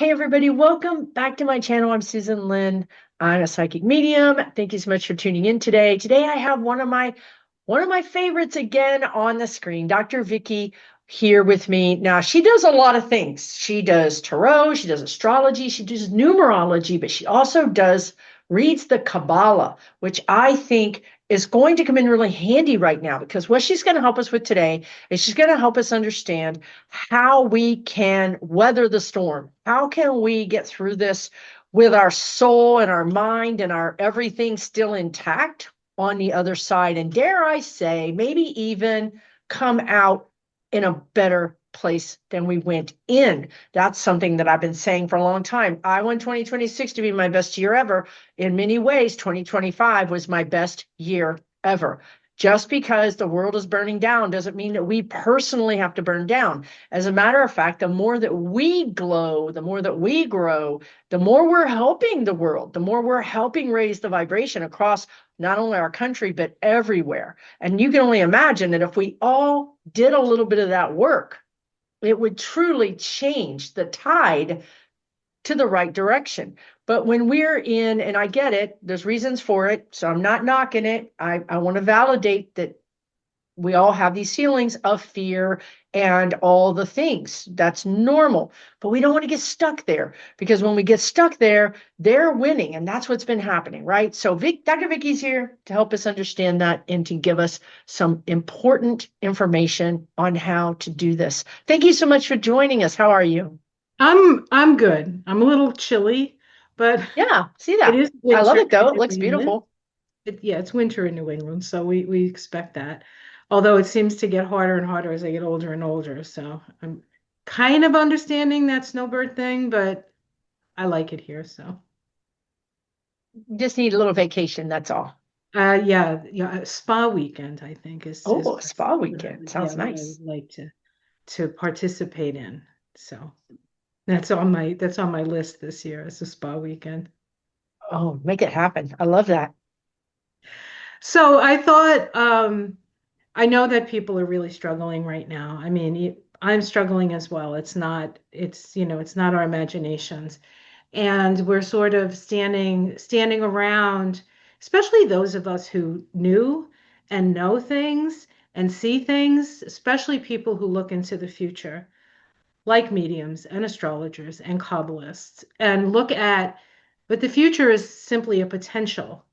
Hey everybody, welcome back to my channel. I'm Susan Lynn. I'm a psychic medium. Thank you so much for tuning in today. Today I have one of my favorites again on the screen, Dr. Vicky here with me. Now, she does a lot of things. She does tarot, she does astrology, she does numerology, but she also reads the Kabbalah, which I think is going to come in really handy right now because what she's going to help us with today is she's going to help us understand how we can weather the storm. How can we get through this with our soul and our mind and our everything still intact on the other side? And dare I say, maybe even come out in a better place than we went in. That's something that I've been saying for a long time. I want 2026 to be my best year ever. In many ways, 2025 was my best year ever. Just because the world is burning down doesn't mean that we personally have to burn down. As a matter of fact, the more that we glow, the more that we grow, the more we're helping the world, the more we're helping raise the vibration across not only our country, but everywhere. And you can only imagine that if we all did a little bit of that work, it would truly change the tide to the right direction. But when we're in, and I get it, there's reasons for it, so I'm not knocking it. I want to validate that we all have these feelings of fear and all the things. That's normal. But we don't want to get stuck there because when we get stuck there, they're winning. And that's what's been happening, right? So Dr. Vicky's here to help us understand that and to give us some important information on how to do this. Thank you so much for joining us. How are you? I'm good. I'm a little chilly, but Yeah, see it that. is I love winter it though. in It New looks England. beautiful. Yeah, it's winter in New England, so we expect that. Although it seems to get harder and harder as I get older and older. So I'm kind of understanding that snowbird thing, but I like it here. So Just need a little vacation, that's all. yeah, a spa weekend I think is Oh, a spa weekend. Sounds what I nice. would like to participate in. So that's on my list this year as a spa weekend. Oh, make it happen. I love that. So I thought, I know that people are really struggling right now. I mean, I'm struggling as well. It's not our imaginations. And we're sort of standing around, especially those of us who knew and know things and see things, especially people who look into the future, like mediums and astrologers and Kabbalists, and but the future is simply a potential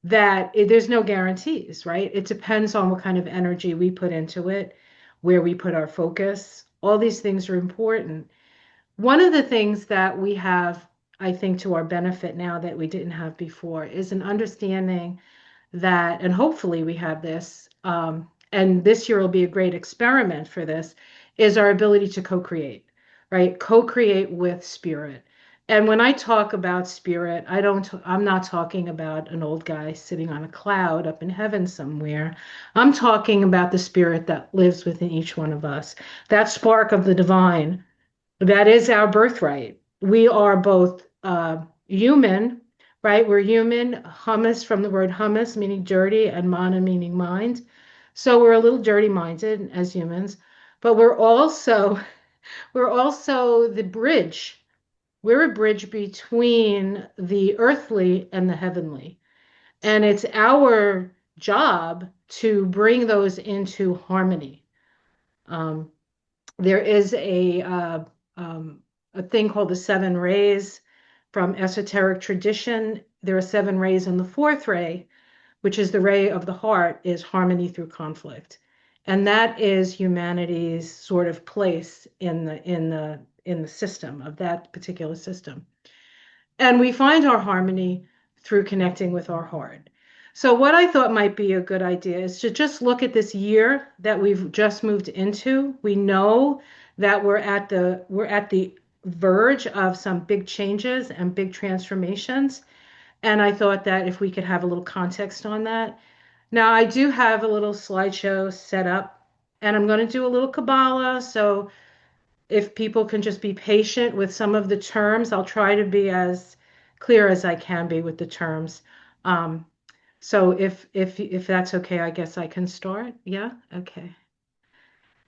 there's no guarantees, right? It depends on what kind of energy we put into it, where we put our focus. All these things are important. One of the things that we have, I think, to our benefit now that we didn't have before is an understanding that, and hopefully we have this, and this year will be a great experiment for this, is our ability to co-create, right? Co-create with spirit. And when I talk about spirit, I'm not talking about an old guy sitting on a cloud up in heaven somewhere. I'm talking about the spirit that lives within each one of us, that spark of the divine. That is our birthright. We are both human, right? We're human, hummus from the word hummus, meaning dirty, and mana, meaning mind. So we're a little dirty minded as humans, but we're also the bridge. We're a bridge between the earthly and the heavenly. And it's our job to bring those into harmony. Um, there is a thing called the seven rays from esoteric tradition. There are seven rays, and the fourth ray, which is the ray of the heart, is harmony through conflict. And that is humanity's sort of place in the system of that particular system. And we find our harmony through connecting with our heart. So, what I thought might be a good idea is to just look at this year that we've just moved into. We know that we're at the verge of some big changes and big transformations. And I thought that if we could have a little context on that. Now, I do have a little slideshow set up, and I'm going to do a little Kabbalah. So, if people can just be patient with some of the terms, I'll try to be as clear as I can be with the terms. Um, so if that's okay, I guess I can start. Yeah? Okay.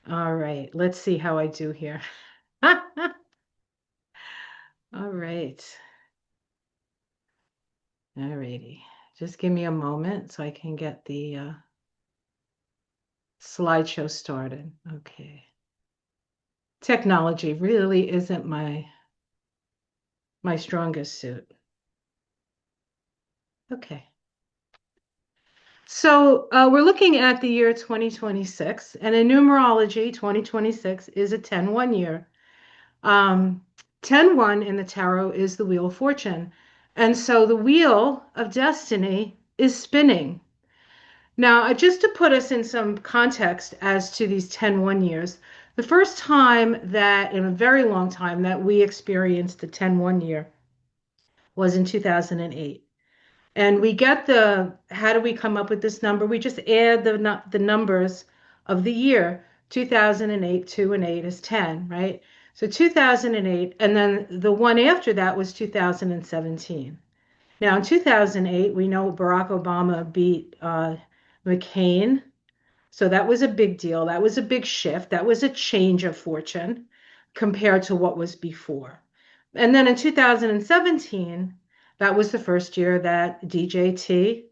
All right. Let's see how I do here. All right. All righty. Just give me a moment so I can get the slideshow started. Okay. Technology really isn't my strongest suit. Okay. So we're looking at the year 2026, and in numerology, 2026 is a 10-1 year. Um, 10-1 in the tarot is the Wheel of Fortune. And so the Wheel of Destiny is spinning. Now, just to put us in some context as to these 10-1 years, the first time that, in a very long time, that we experienced the 10-1 year was in 2008. And we get how do we come up with this number? We just add the numbers of the year. 2008, 2 and 8 is 10, right? So 2008, and then the one after that was 2017. Now, in 2008, we know Barack Obama beat McCain. So that was a big deal. That was a big shift. That was a change of fortune compared to what was before. And then in 2017, that was the first year that DJT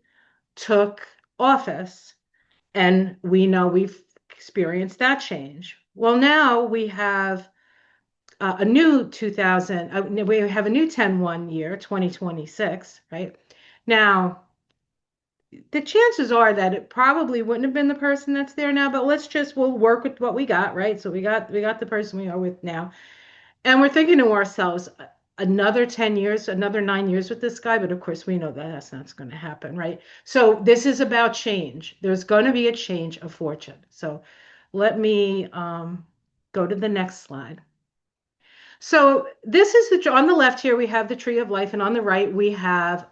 took office. And we know we've experienced that change. Well, now we have a new 2000, we have a new 10-1 year, 2026, right? Now, the chances are that it probably wouldn't have been the person that's there now, but we'll work with what we got, right? So we got the person we are with now. And we're thinking to ourselves, another 10 years, another 9 years with this guy, but of course we know that that's not going to happen, right? So this is about change. There's going to be a change of fortune. So let me go to the next slide. So this is on the left here, we have the Tree of Life, and on the right, we have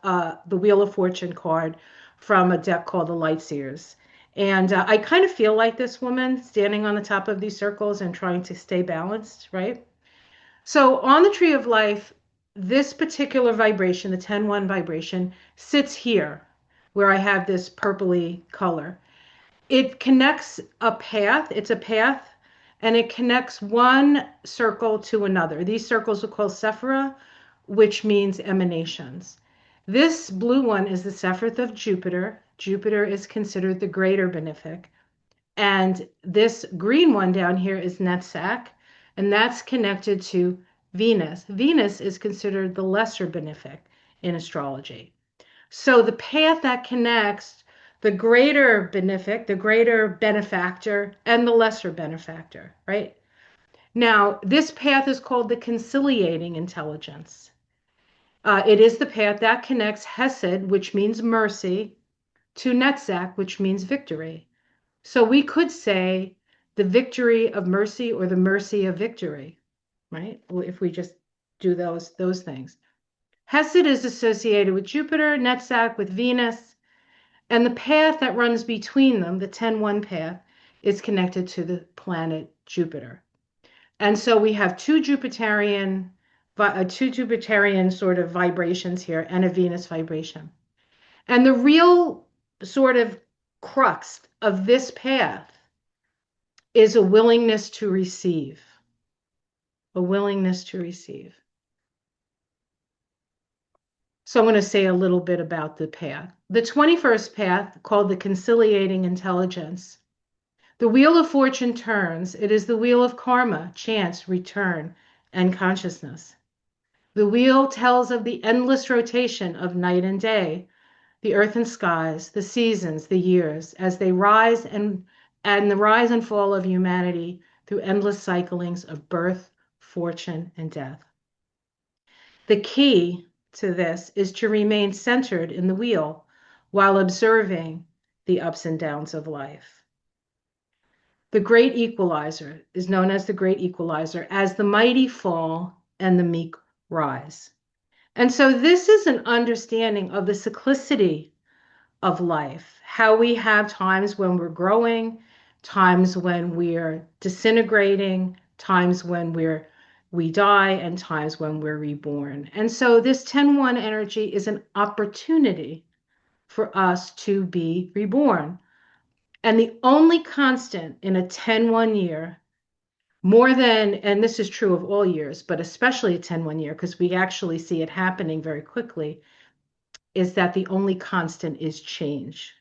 the Wheel of Fortune card from a deck called the Lightseers. And I kind of feel like this woman standing on the top of these circles and trying to stay balanced, right? So on the Tree of Life, this particular vibration, the 10-1 vibration, sits here where I have this purpley color. It connects a path. It's a path, and it connects one circle to another. These circles are called Sephira, which means emanations. This blue one is the Sephiroth of Jupiter. Jupiter is considered the greater benefic. And this green one down here is Netzach, and that's connected to Venus. Venus is considered the lesser benefic in astrology. So the path that connects the greater benefic, the greater benefactor, and the lesser benefactor, right? Now, this path is called the conciliating intelligence. It is the path that connects Hesed, which means mercy, to Netzach, which means victory. So we could say the victory of mercy or the mercy of victory, right? If we just do those things. Hesed is associated with Jupiter, Netzach with Venus, and the path that runs between them, the 10-1 path, is connected to the planet Jupiter. And so we have two Jupiterian sort of vibrations here and a Venus vibration. And the real sort of crux of this path is a willingness to receive. A willingness to receive. So I'm going to say a little bit about the path. The 21st path, called the conciliating intelligence. The wheel of fortune turns. It is the wheel of karma, chance, return, and consciousness. The wheel tells of the endless rotation of night and day, the earth and skies, the seasons, the years, as they rise and the rise and fall of humanity through endless cyclings of birth, fortune, and death. The key to this is to remain centered in the wheel while observing the ups and downs of life. The great equalizer is known as the great equalizer, as the mighty fall and the meek rise. And so this is an understanding of the cyclicity of life, how we have times when we're growing, times when we're disintegrating, times when we die, and times when we're reborn. And so this 10-1 energy is an opportunity for us to be reborn. And the only constant in a 10-1 year more than, and this is true of all years, but especially a 10-1 year, because we actually see it happening very quickly, is that the only constant is change.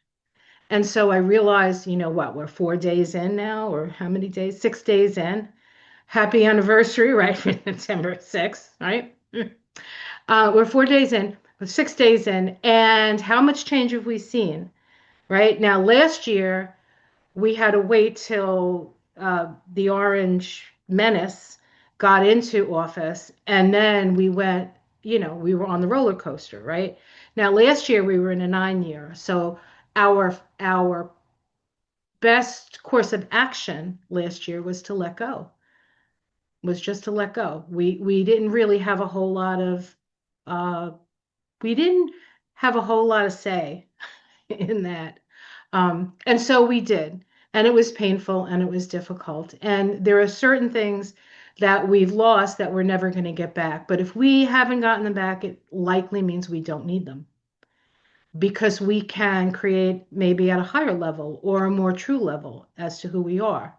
And so I realized, what, we're 4 days in now, or how many days? 6 days in. Happy anniversary, right? September 6th, right? We're 4 days in, we're 6 days in, and how much change have we seen, right? Now, last year, we had to wait till the Orange Menace got into office, and then we were on the roller coaster, right? Now, last year we were in a 9 year, so our best course of action last year was to let go, was just to let go. We didn't really have a whole lot of uh, we didn't have a whole lot of say in that. And so we did. And it was painful and it was difficult. And there are certain things that we've lost that we're never going to get back. But if we haven't gotten them back, it likely means we don't need them because we can create maybe at a higher level or a more true level as to who we are.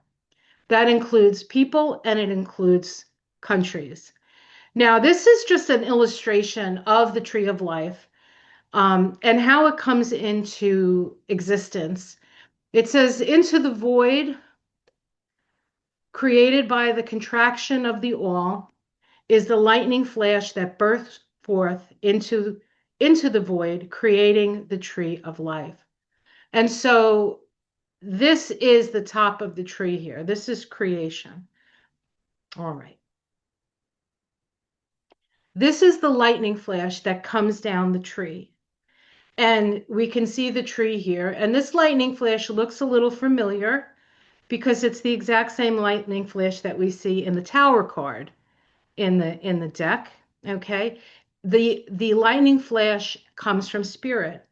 That includes people and it includes countries. Now, this is just an illustration of the tree of life and how it comes into existence. It says, into the void created by the contraction of the all is the lightning flash that bursts forth into the void, creating the tree of life. And so this is the top of the tree here. This is creation. All right. This is the lightning flash that comes down the tree. And we can see the tree here. And this lightning flash looks a little familiar because it's the exact same lightning flash that we see in the tower card in the deck. Okay. The lightning flash comes from spirit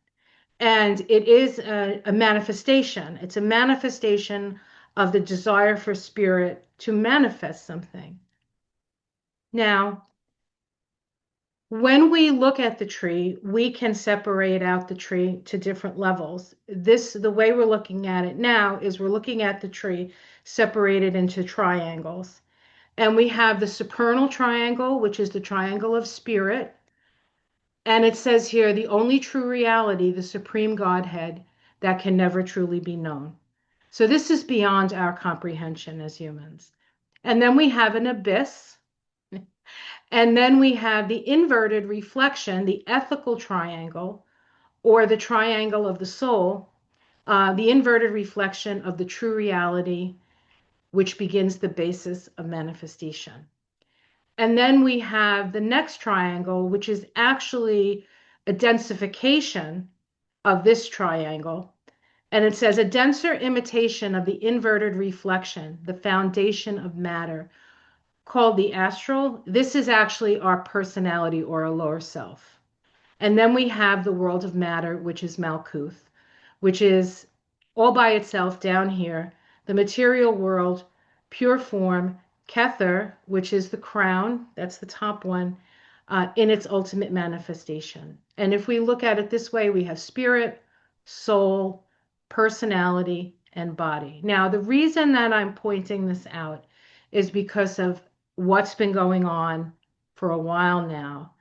and it is a manifestation. It's a manifestation of the desire for spirit to manifest something. Now, when we look at the tree, we can separate out the tree to different levels. The way we're looking at it now is we're looking at the tree separated into triangles. And we have the supernal triangle, which is the triangle of spirit. And it says here, the only true reality, the supreme Godhead that can never truly be known. So this is beyond our comprehension as humans. And then we have an abyss. And then we have the inverted reflection, the ethical triangle, or the triangle of the soul, the inverted reflection of the true reality, which begins the basis of manifestation. And then we have the next triangle, which is actually a densification of this triangle. And it says a denser imitation of the inverted reflection, the foundation of matter, called the astral. This is actually our personality or a lower self. And then we have the world of matter, which is Malkuth, which is all by itself down here, the material world, pure form, Kether, which is the crown, that's the top one, in its ultimate manifestation. And if we look at it this way, we have spirit, soul, personality, and body. Now, the reason that I'm pointing this out is because of what's been going on for a while now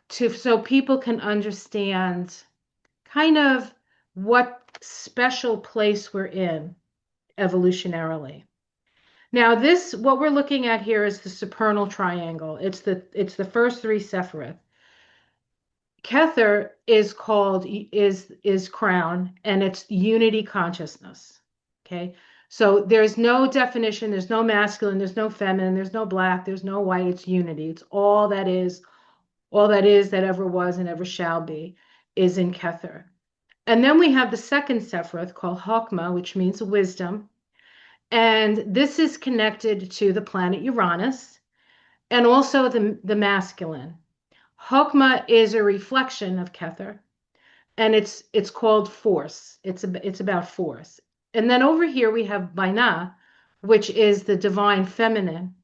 so people can understand kind of what special place we're in evolutionarily. Now, what we're looking at here is the supernal triangle. It's the first three Sephiroth. Kether is crown, and it's unity consciousness. Okay, so there's no definition. There's no masculine. There's no feminine. There's no black. There's no white. It's unity. It's all that is. All that is, that ever was, and ever shall be, is in Kether. And then we have the second Sephiroth called Chokmah, which means wisdom. And this is connected to the planet Uranus and also the masculine. Chokmah is a reflection of Kether, and it's called force. It's about force. And then over here we have Binah, which is the divine feminine.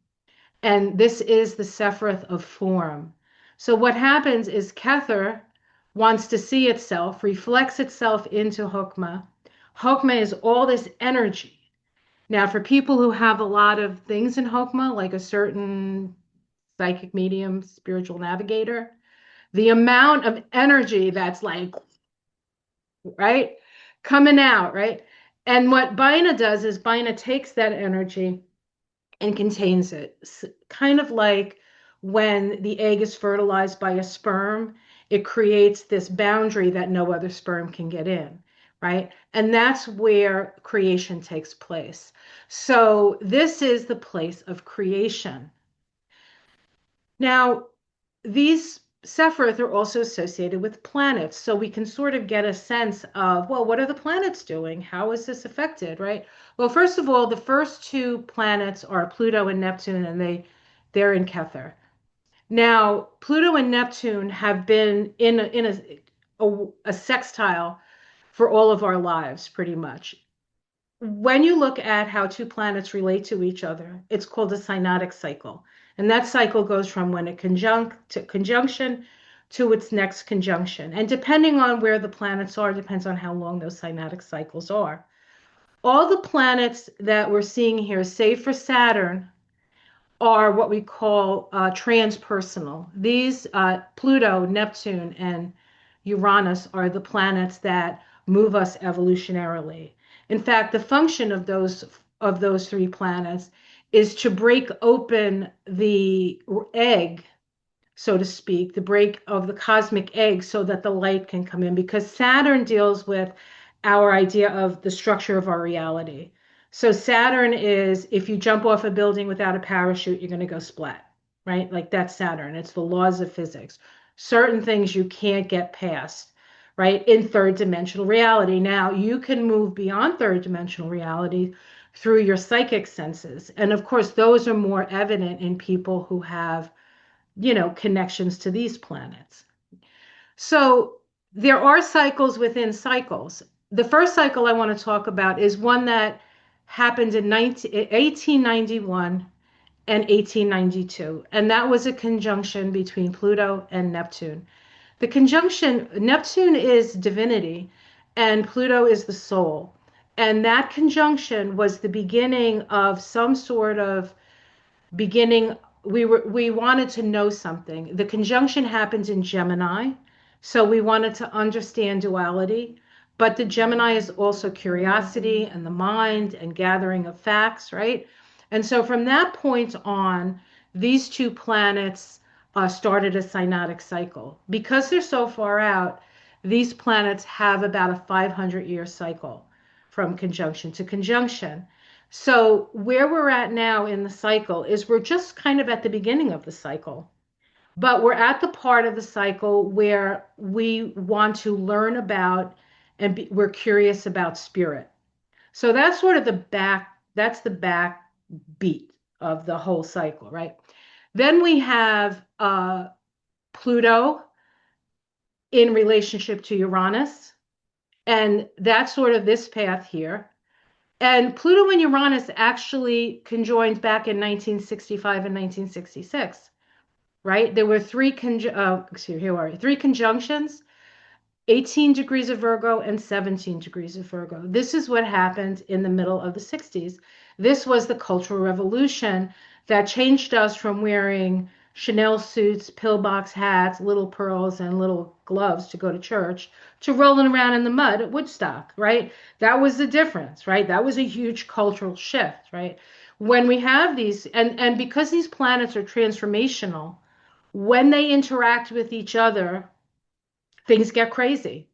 And this is the Sephiroth of form. So what happens is Kether wants to see itself, reflects itself into Chokmah. Chokmah is all this energy. Now, for people who have a lot of things in Hokmah, like a certain psychic medium, spiritual navigator, the amount of energy that's like, right, coming out, right? And what Bina does is Bina takes that energy and contains it. Kind of like when the egg is fertilized by a sperm, it creates this boundary that no other sperm can get in, right? And that's where creation takes place. So this is the place of creation. Now, these Sephiroth are also associated with planets, so we can sort of get a sense of, well, what are the planets doing? How is this affected, right? Well, first of all, the first two planets are Pluto and Neptune, and they're in Kether. Now, Pluto and Neptune have been in a sextile for all of our lives, pretty much. When you look at how two planets relate to each other, it's called a synodic cycle. And that cycle goes from when it conjunction to its next conjunction. And depending on where the planets are, depends on how long those synodic cycles are. All the planets that we're seeing here, save for Saturn, are what we call transpersonal. These Pluto, Neptune, and Uranus are the planets that move us evolutionarily. In fact, the function of those three planets is to break open the egg, so to speak, the break of the cosmic egg so that the light can come in, because Saturn deals with our idea of the structure of our reality. So Saturn is, if you jump off a building without a parachute, you're going to go splat, right? Like that's Saturn. It's the laws of physics. Certain things you can't get past, right? In third dimensional reality. Now, you can move beyond third dimensional reality through your psychic senses. And of course, those are more evident in people who have connections to these planets. So there are cycles within cycles. The first cycle I want to talk about is one that happened in 1891 and 1892, and that was a conjunction between Pluto and Neptune. The conjunction, Neptune is divinity, and Pluto is the soul. And that conjunction was the beginning of some sort of beginning. We wanted to know something. The conjunction happens in Gemini, so we wanted to understand duality, but the Gemini is also curiosity and the mind and gathering of facts, right? And so from that point on, these two planets started a synodic cycle. Because they're so far out, these planets have about a 500-year cycle from conjunction to conjunction. So where we're at now in the cycle is we're just kind of at the beginning of the cycle, but we're at the part of the cycle where we want to learn about and we're curious about spirit. So that's sort of that's the back beat of the whole cycle, right? Then we have Pluto in relationship to Uranus, and that's sort of this path here. And Pluto and Uranus actually conjoined back in 1965 and 1966, right? There were three conjunctions, 18 degrees of Virgo and 17 degrees of Virgo. This is what happened in the middle of the 60s. This was the Cultural Revolution that changed us from wearing Chanel suits, pillbox hats, little pearls, and little gloves to go to church to rolling around in the mud at Woodstock, right? That was the difference, right? That was a huge cultural shift, right? When we have these, and because these planets are transformational, when they interact with each other, things get crazy.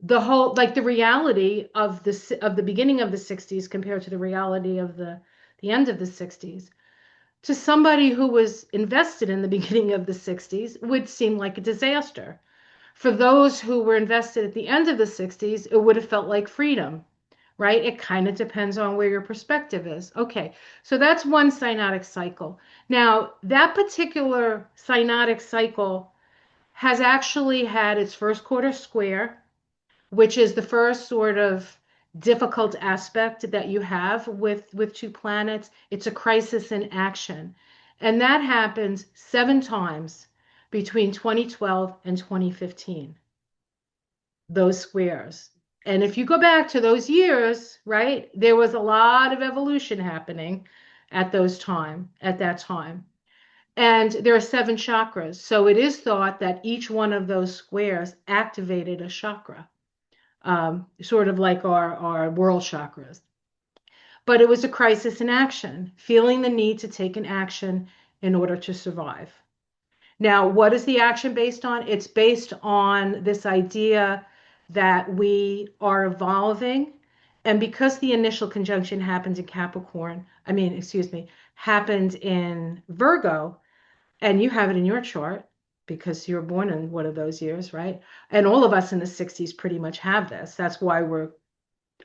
The whole, like the reality of the beginning of the 60s compared to the reality of the end of the 60s, to somebody who was invested in the beginning of the 60s would seem like a disaster. For those who were invested at the end of the 60s, it would have felt like freedom, right? It kind of depends on where your perspective is. Okay, so that's one synodic cycle. Now, that particular synodic cycle has actually had its first quarter square, which is the first sort of difficult aspect that you have with two planets. It's a crisis in action. And that happens 7 times between 2012 and 2015, those squares. And if you go back to those years, right, there was a lot of evolution happening at that time. And there are seven chakras. So it is thought that each one of those squares activated a chakra, sort of like our world chakras. But it was a crisis in action, feeling the need to take an action in order to survive. Now, what is the action based on? It's based on this idea that we are evolving. And because the initial conjunction happened in Capricorn, excuse me, happened in Virgo, and you have it in your chart because you were born in one of those years, right? And all of us in the 60s pretty much have this. That's why we're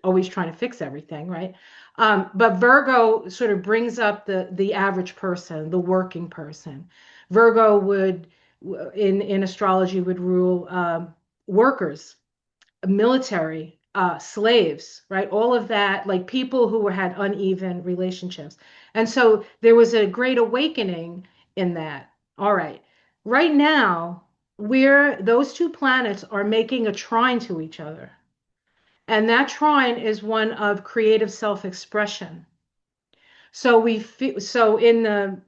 always trying to fix everything, right? But Virgo sort of brings up the average person, the working person. Virgo would, in astrology, would rule workers, military, slaves, right? All of that, like people who had uneven relationships. And so there was a great awakening in that. All right. Right now, where those two planets are making a trine to each other. And that trine is one of creative self-expression. So in the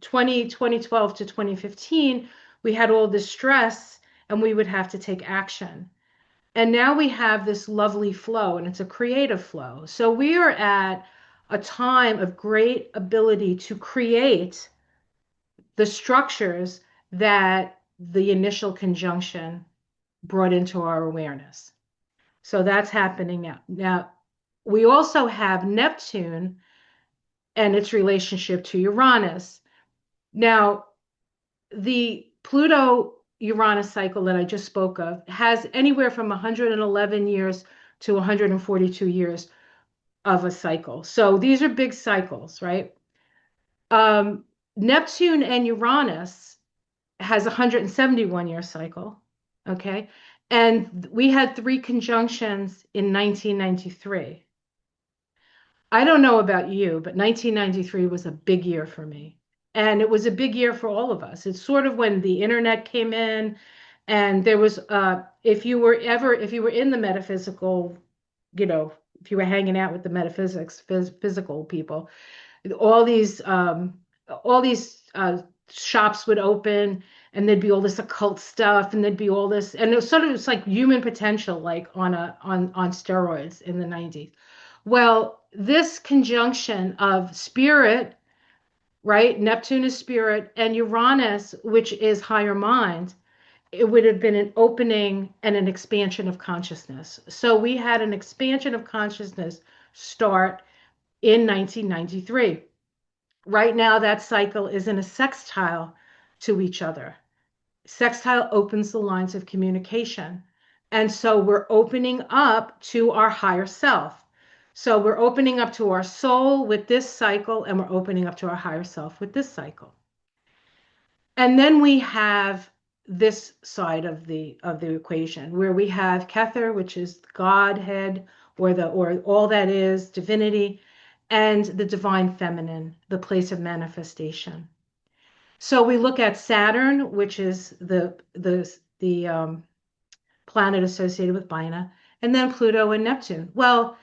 2012 to 2015, we had all this stress and we would have to take action. And now we have this lovely flow, and it's a creative flow. So we are at a time of great ability to create the structures that the initial conjunction brought into our awareness. So that's happening now. Now, we also have Neptune and its relationship to Uranus. Now, the Pluto Uranus cycle that I just spoke of has anywhere from 111 years to 142 years of a cycle. So these are big cycles, right? Neptune and Uranus has a 171-year cycle, okay? And we had three conjunctions in 1993. I don't know about you, but 1993 was a big year for me. And it was a big year for all of us. It's sort of when the internet came in, and there was, if you were in the metaphysical, you know, if you were hanging out with the physical people, all these, um, all these shops would open, and there'd be all this occult stuff, and there'd be all this, and it was sort of, it's like human potential, like on steroids in the 90s. Well, this conjunction of spirit, right? Neptune is spirit, and Uranus, which is higher mind, it would have been an opening and an expansion of consciousness. So we had an expansion of consciousness start in 1993. Right now, that cycle is in a sextile to each other. Sextile opens the lines of communication. And so we're opening up to our higher self. So we're opening up to our soul with this cycle, and we're opening up to our higher self with this cycle. And then we have this side of the equation where we have Kether, which is Godhead, or all that is divinity, and the divine feminine, the place of manifestation. So we look at Saturn, which is the planet associated with Bina, and then Pluto and Neptune. Well,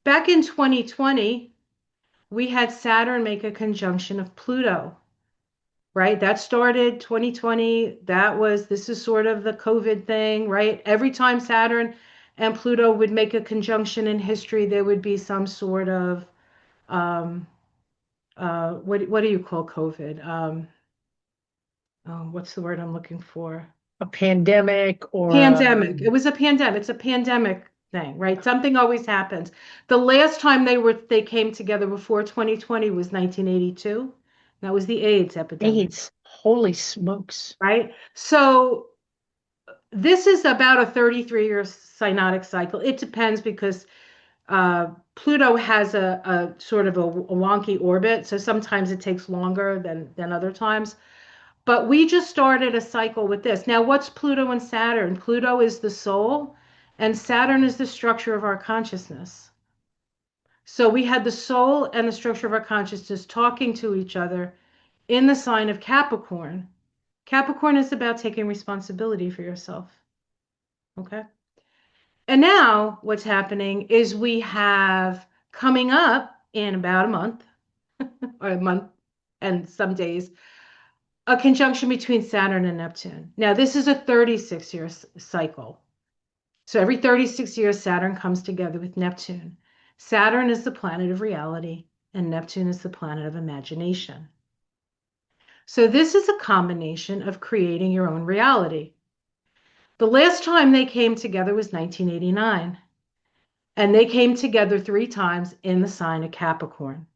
back in 2020, we had Saturn make a conjunction of Pluto, right? That started 2020. This is sort of the COVID thing, right? Every time Saturn and Pluto would make a conjunction in history, there would be some sort of, um, what do you call COVID? What's the word I'm looking for? A pandemic or Pandemic. It was a pandemic. It's a pandemic thing, right? Something always happens. The last time they came together before 2020 was 1982. That was the AIDS epidemic, AIDS. Holy smokes. right? So this is about a 33-year synodic cycle. It depends because Pluto has a sort of a wonky orbit, so sometimes it takes longer than other times. But we just started a cycle with this. Now, what's Pluto and Saturn? Pluto is the soul, and Saturn is the structure of our consciousness. So we had the soul and the structure of our consciousness talking to each other in the sign of Capricorn. Capricorn is about taking responsibility for yourself. Okay. And now what's happening is we have coming up in about a month or a month and some days, a conjunction between Saturn and Neptune. Now, this is a 36-year cycle. So every 36 years, Saturn comes together with Neptune. Saturn is the planet of reality, and Neptune is the planet of imagination. So this is a combination of creating your own reality. The last time they came together was 1989, and they came together 3 times in the sign of Capricorn.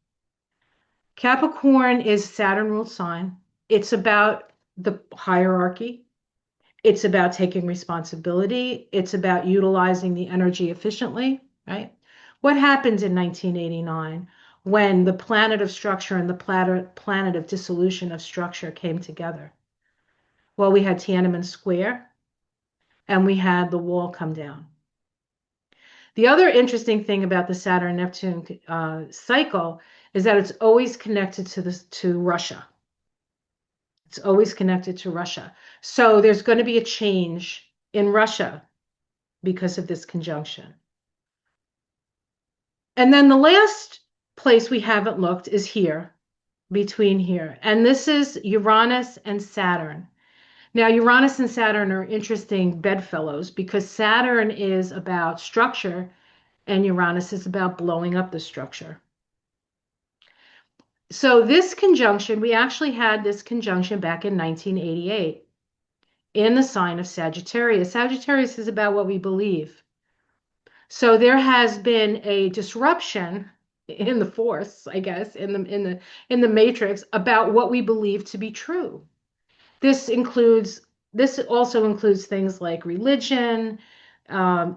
Capricorn is Saturn ruled sign. It's about the hierarchy. It's about taking responsibility. It's about utilizing the energy efficiently, right? What happened in 1989 when the planet of structure and the planet of dissolution of structure came together? Well, we had Tiananmen Square and we had the wall come down. The other interesting thing about the Saturn Neptune cycle is that it's always connected to Russia. It's always connected to Russia. So there's going to be a change in Russia because of this conjunction. And then the last place we haven't looked is here, between here. And this is Uranus and Saturn. Now, Uranus and Saturn are interesting bedfellows because Saturn is about structure and Uranus is about blowing up the structure. So this conjunction, we actually had this conjunction back in 1988 in the sign of Sagittarius. Sagittarius is about what we believe. So there has been a disruption in the force, I guess, in the matrix about what we believe to be true. This includes this also includes things like religion,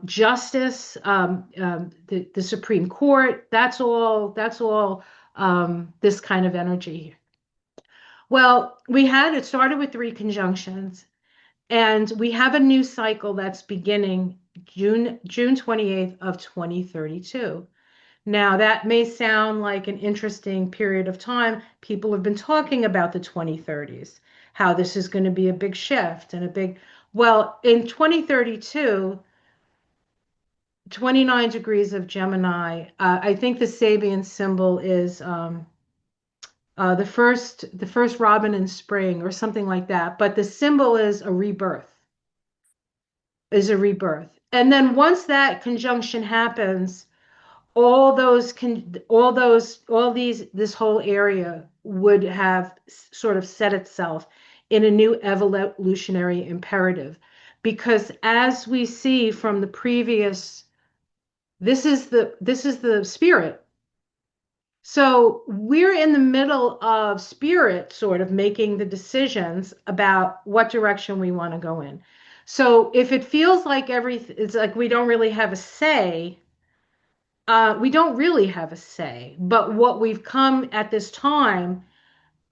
justice, the Supreme Court. That's all this kind of energy. Well, it started with 3 conjunctions, and we have a new cycle that's beginning June 28th of 2032. Now, that may sound like an interesting period of time. People have been talking about the 2030s, how this is going to be a big shift and well, in 2032, 29 degrees of Gemini, I think the Sabian symbol is the first robin in spring or something like that. But the symbol is a rebirth. And then once that conjunction happens, this whole area would have sort of set itself in a new evolutionary imperative. Because as we see from the previous, this is the spirit. So we're in the middle of spirit sort of making the decisions about what direction we want to go in. So if it feels like it's like we don't really have a say, we don't really have a say. But what we've come at this time,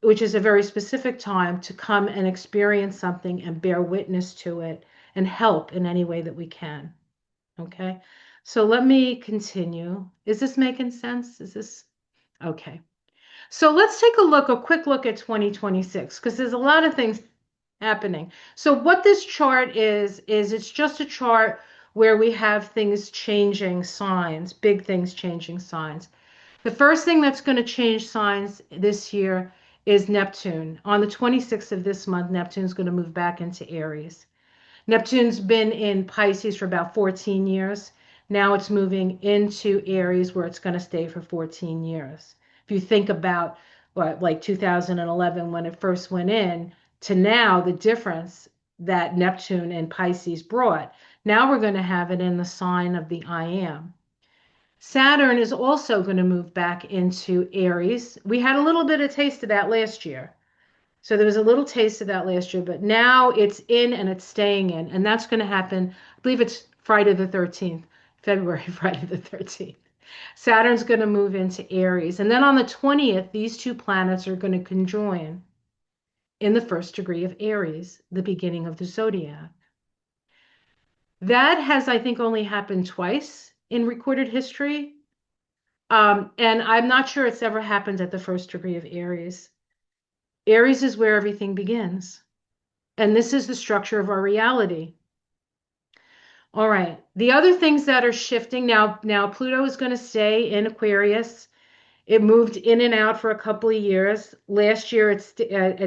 which is a very specific time, to come and experience something and bear witness to it and help in any way that we can. Okay. So let me continue. Is this making sense? Is this okay? So let's take a quick look at 2026, because there's a lot of things happening. So what this chart is it's just a chart where we have things changing signs, big things changing signs. The first thing that's going to change signs this year is Neptune. On the 26th of this month, Neptune's going to move back into Aries. Neptune's been in Pisces for about 14 years. Now it's moving into Aries where it's going to stay for 14 years. If you think about like 2011 when it first went in to now, the difference that Neptune and Pisces brought, now we're going to have it in the sign of the I am. Saturn is also going to move back into Aries. We had a little bit of taste of that last year. So there was a little taste of that last year, but now it's in and it's staying in. And that's going to happen, I believe it's Friday the 13th, February, Friday the 13th. Saturn's going to move into Aries. And then on the 20th, these two planets are going to conjoin in the first degree of Aries, the beginning of the zodiac. That has, I think, only happened twice in recorded history. And I'm not sure it's ever happened at the first degree of Aries. Aries is where everything begins. And this is the structure of our reality. All right. The other things that are shifting now Pluto is going to stay in Aquarius. It moved in and out for a couple of years. Last year, at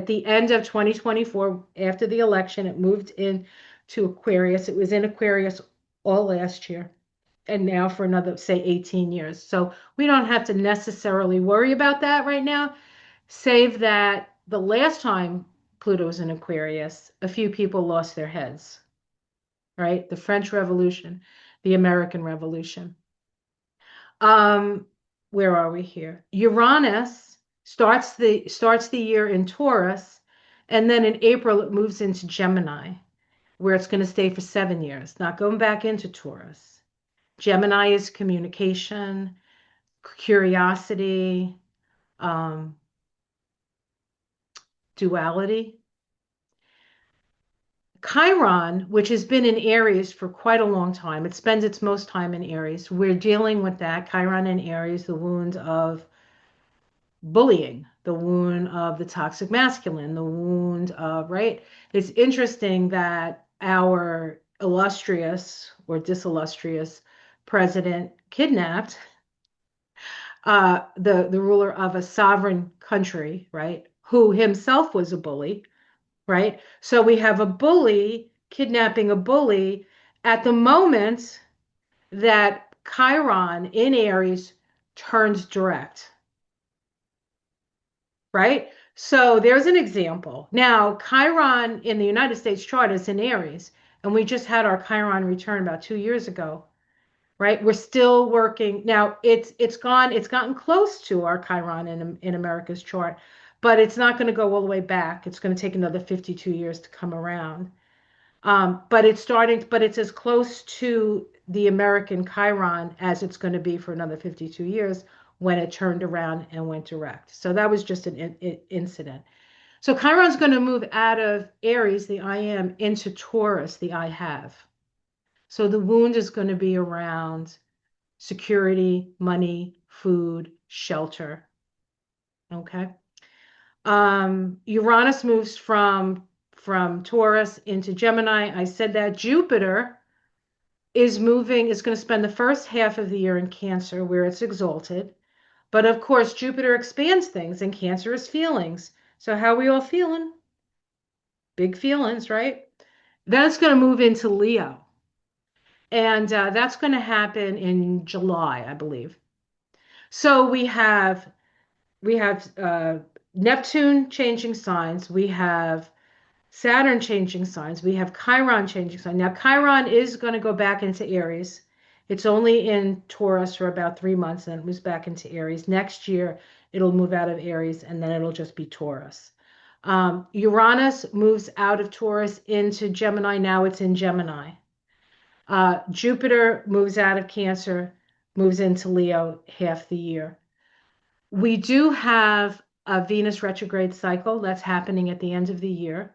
the end of 2024, after the election, it moved in to Aquarius. It was in Aquarius all last year, and now for another, say, 18 years. So we don't have to necessarily worry about that right now, save that the last time Pluto was in Aquarius, a few people lost their heads, right? The French Revolution, the American Revolution. Um, where are we here? Uranus starts the year in Taurus, and then in April it moves into Gemini, where it's going to stay for 7 years, not going back into Taurus. Gemini is communication, curiosity, um, duality. Chiron, which has been in Aries for quite a long time, it spends its most time in Aries. We're dealing with that. Chiron in Aries, the wound of bullying, the wound of the toxic masculine, the wound of, right? It's interesting that our illustrious or disillustrious president kidnapped the ruler of a sovereign country, right? Who himself was a bully, right? So we have a bully kidnapping a bully at the moment that Chiron in Aries turns direct, right? So there's an example. Now, Chiron in the United States chart is in Aries, and we just had our Chiron return about 2 years ago, right? We're still working. Now, it's gotten close to our Chiron in America's chart, but it's not going to go all the way back. It's going to take another 52 years to come around. But it's as close to the American Chiron as it's going to be for another 52 years when it turned around and went direct. So that was just an incident. So Chiron's going to move out of Aries, the I am, into Taurus, the I have. So the wound is going to be around security, money, food, shelter. Okay. Uranus moves from Taurus into Gemini. I said that Jupiter is going to spend the first half of the year in Cancer, where it's exalted. But of course, Jupiter expands things, and Cancer is feelings. So how are we all feeling? Big feelings, right? Then it's going to move into Leo, and that's going to happen in July, I believe. So we have Neptune changing signs. We have Saturn changing signs. We have Chiron changing signs. Now, Chiron is going to go back into Aries. It's only in Taurus for about 3 months, and it moves back into Aries. Next year, it'll move out of Aries, and then it'll just be Taurus. Uranus moves out of Taurus into Gemini. Now it's in Gemini. Jupiter moves out of Cancer, moves into Leo half the year. We do have a Venus retrograde cycle that's happening at the end of the year.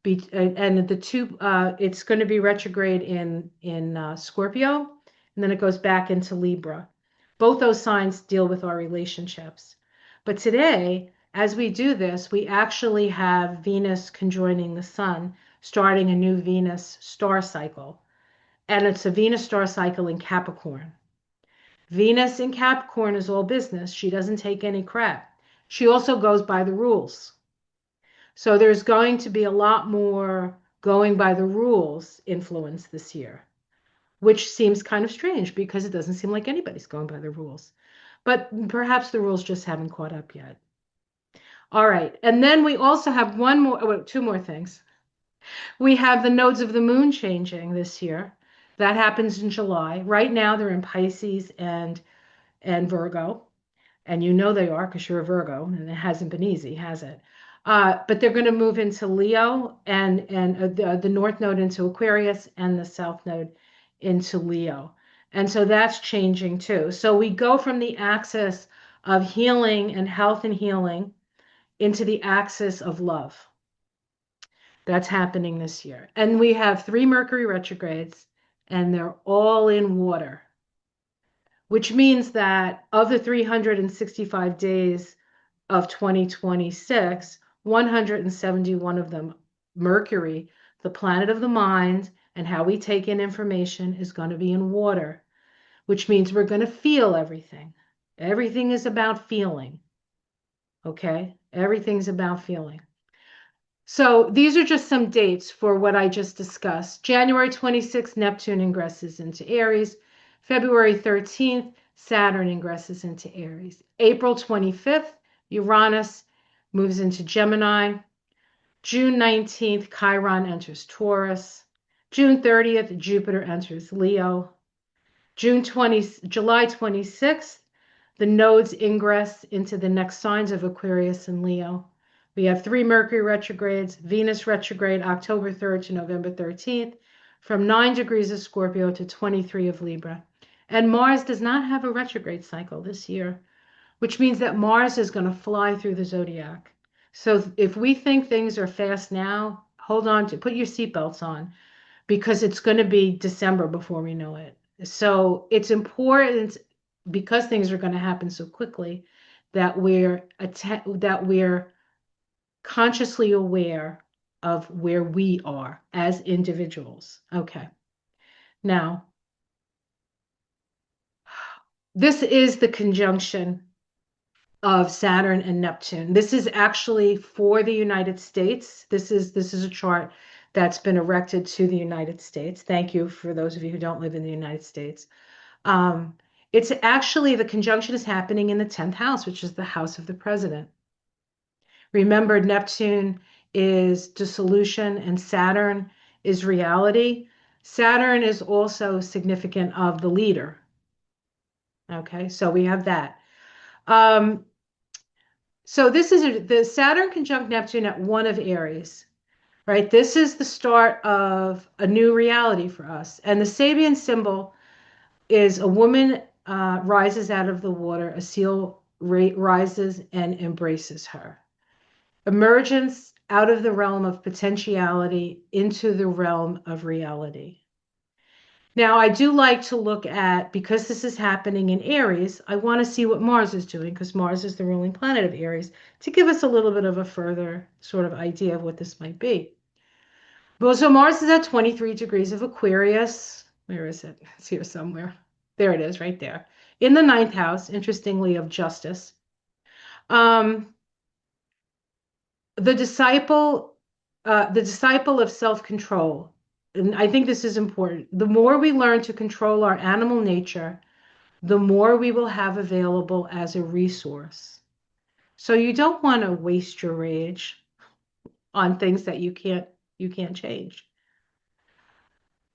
And it's going to be retrograde in Scorpio, and then it goes back into Libra. Both those signs deal with our relationships. But today, as we do this, we actually have Venus conjoining the Sun, starting a new Venus star cycle. And it's a Venus star cycle in Capricorn. Venus in Capricorn is all business. She doesn't take any crap. She also goes by the rules. So there's going to be a lot more going by the rules influence this year, which seems kind of strange because it doesn't seem like anybody's going by the rules. But perhaps the rules just haven't caught up yet. All right. And then we also have two more things. We have the nodes of the moon changing this year. That happens in July. Right now they're in Pisces and Virgo. And you know they are because you're a Virgo, and it hasn't been easy, has it? But they're going to move into Leo and the North Node into Aquarius and the South Node into Leo. And so that's changing too. So we go from the axis of healing and health and healing into the axis of love. That's happening this year. And we have 3 Mercury retrogrades, and they're all in water, which means that of the 365 days of 2026, 171 of them, Mercury, the planet of the mind And how we take in information is going to be in water, which means we're going to feel everything. Everything is about feeling. Okay? Everything's about feeling. So these are just some dates for what I just discussed. January 26th, Neptune ingresses into Aries. February 13th, Saturn ingresses into Aries. April 25th, Uranus moves into Gemini. June 19th, Chiron enters Taurus. June 30th, Jupiter enters Leo. July 26th, the nodes ingress into the next signs of Aquarius and Leo. We have three Mercury retrogrades, Venus retrograde October 3rd to November 13th, from 9 degrees of Scorpio to 23 of Libra. And Mars does not have a retrograde cycle this year, which means that Mars is going to fly through the zodiac. So if we think things are fast now, hold on to, put your seatbelts on, because it's going to be December before we know it. So it's important, because things are going to happen so quickly, that we're consciously aware of where we are as individuals. Okay. Now, this is the conjunction of Saturn and Neptune. This is actually for the United States. This is a chart that's been erected to the United States. Thank you for those of you who don't live in the United States. Um, it's actually, the conjunction is happening in the 10th house, which is the house of the president. Remember, Neptune is dissolution and Saturn is reality. Saturn is also significant of the leader. Okay, so we have that. Um, so this is the Saturn conjunct Neptune at one of Aries, right? This is the start of a new reality for us. And the Sabian symbol is a woman rises out of the water, a seal rises and embraces her. Emergence out of the realm of potentiality into the realm of reality. Now, I do like to look at, because this is happening in Aries, I want to see what Mars is doing, because Mars is the ruling planet of Aries, to give us a little bit of a further sort of idea of what this might be. Well, so Mars is at 23 degrees of Aquarius. Where is it? It's here somewhere. There it is, right there. In the ninth house, interestingly, of justice. Um, the disciple, the disciple of self-control. And I think this is important. The more we learn to control our animal nature, the more we will have available as a resource. So you don't want to waste your rage on things that you can't change.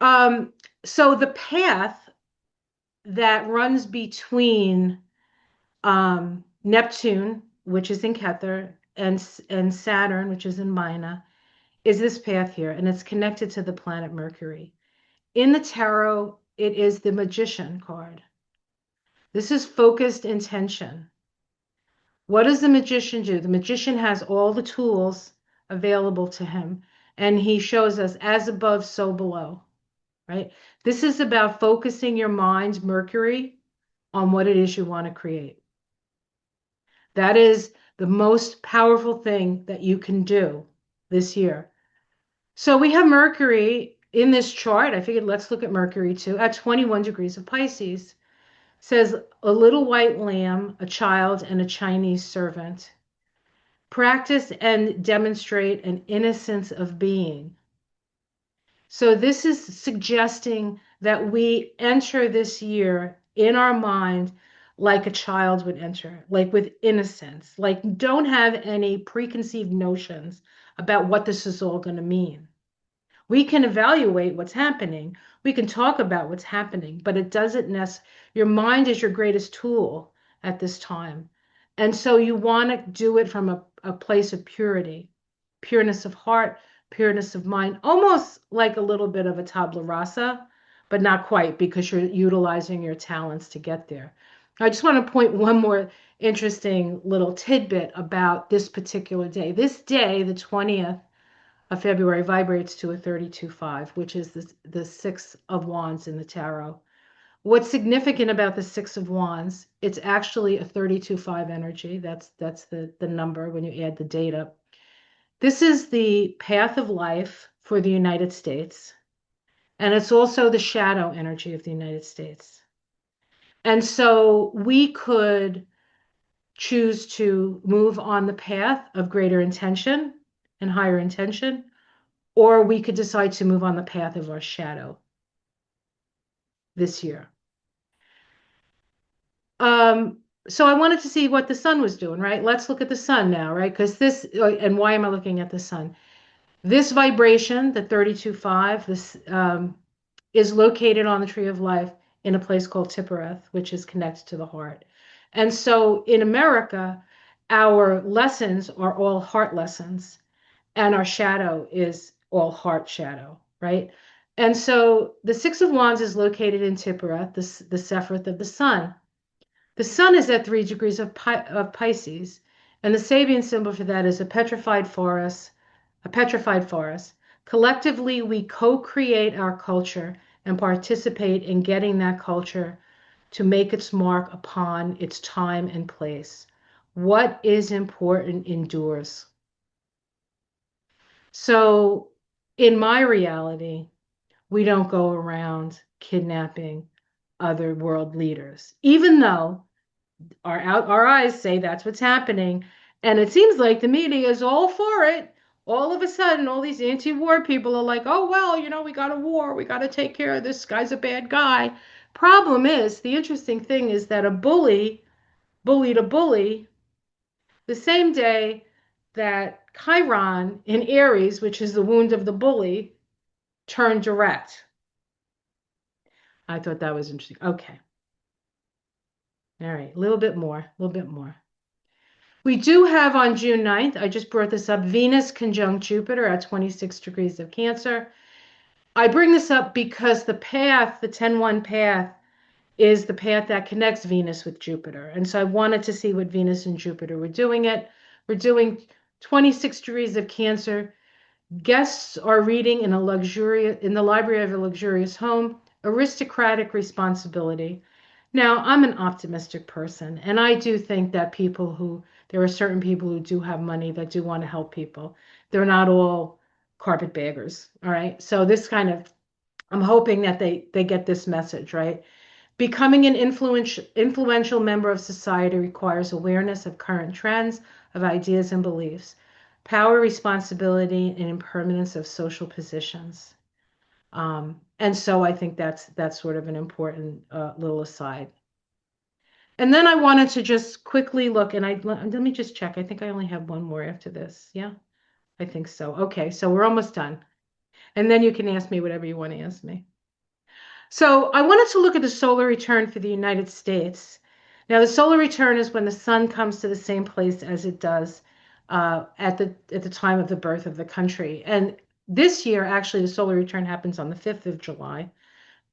Um, so the path that runs between Neptune, which is in Kether, and Saturn, which is in Mina, is this path here, and it's connected to the planet Mercury. In the tarot, it is the Magician card. This is focused intention. What does the magician do? The magician has all the tools available to him, and he shows us as above, so below, right? This is about focusing your mind, Mercury, on what it is you want to create. That is the most powerful thing that you can do this year. So we have Mercury in this chart. I figured let's look at Mercury too, at 21 degrees of Pisces. Says a little white lamb, a child, and a Chinese servant. Practice and demonstrate an innocence of being. So this is suggesting that we enter this year in our mind like a child would enter, like with innocence, like don't have any preconceived notions about what this is all going to mean. We can evaluate what's happening. We can talk about what's happening, but it doesn't necessarily, your mind is your greatest tool at this time. And so you want to do it from a place of purity, pureness of heart, pureness of mind, almost like a little bit of a tabula rasa, but not quite, because you're utilizing your talents to get there. I just want to point one more interesting little tidbit about this particular day. This day, the 20th of February, vibrates to a 32-5, which is the Six of Wands in the tarot. What's significant about the Six of Wands, it's actually a 32-5 energy. That's the number when you add the date up. This is the path of life for the United States. and it's also the shadow energy of the United States. And so we could choose to move on the path of greater intention and higher intention, or we could decide to move on the path of our shadow this year. Um, so I wanted to see what the sun was doing, right? Let's look at the sun now, right? Because and why am I looking at the sun? This vibration, the 32.5, this is located on the tree of life in a place called Tippereth, which is connected to the heart. And so in America, our lessons are all heart lessons, and our shadow is all heart shadow, right? And so the Six of Wands is located in Tippereth, the Sephiroth of the sun. The sun is at 3 degrees of Pisces, and the Sabian symbol for that is a petrified forest. A petrified forest. Collectively, we co-create our culture and participate in getting that culture to make its mark upon its time and place. What is important endures. So, in my reality, we don't go around kidnapping other world leaders, even though our eyes say that's what's happening. And it seems like the media is all for it. All of a sudden, all these anti-war people are like, oh, well, we got a war. We got to take care of this guy's a bad guy. Problem is, the interesting thing is that a bully bullied a bully the same day that Chiron in Aries, which is the wound of the bully, turned direct. I thought that was interesting. Okay. All right. A little bit more. A little bit more. We do have on June 9th, I just brought this up, Venus conjunct Jupiter at 26 degrees of Cancer. I bring this up because the path, the 10-1 path, is the path that connects Venus with Jupiter. And so I wanted to see what Venus and Jupiter were doing it. We're doing 26 degrees of Cancer. Guests are reading in the library of a luxurious home, aristocratic responsibility. Now, I'm an optimistic person, and I do think that there are certain people who do have money that do want to help people. They're not all carpetbaggers, all right? So I'm hoping that they get this message, right? Becoming an influential member of society requires awareness of current trends, of ideas and beliefs, power, responsibility, and impermanence of social positions. And so I think that's sort of an important little aside. And then I wanted to just quickly look, and let me just check. I think I only have one more after this. Yeah, I think so. Okay, so we're almost done. And then you can ask me whatever you want to ask me. So I wanted to look at the solar return for the United States. Now, the solar return is when the sun comes to the same place as it does at the time of the birth of the country. And this year, actually, the solar return happens on the 5th of July,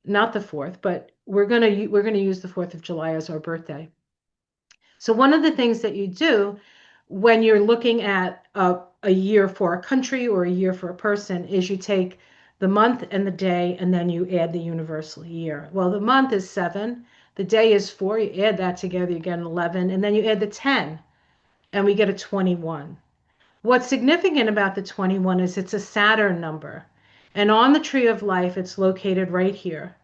not the 4th, but we're gonna use the 4th of July as our birthday. So one of the things that you do when you're looking at a year for a country or a year for a person is you take the month and the day, and then you add the universal year. Well, the month is 7, the day is 4, you add that together, you get an 11, and then you add the 10, and we get a 21. What's significant about the 21 is it's a Saturn number. And on the tree of life, it's located right here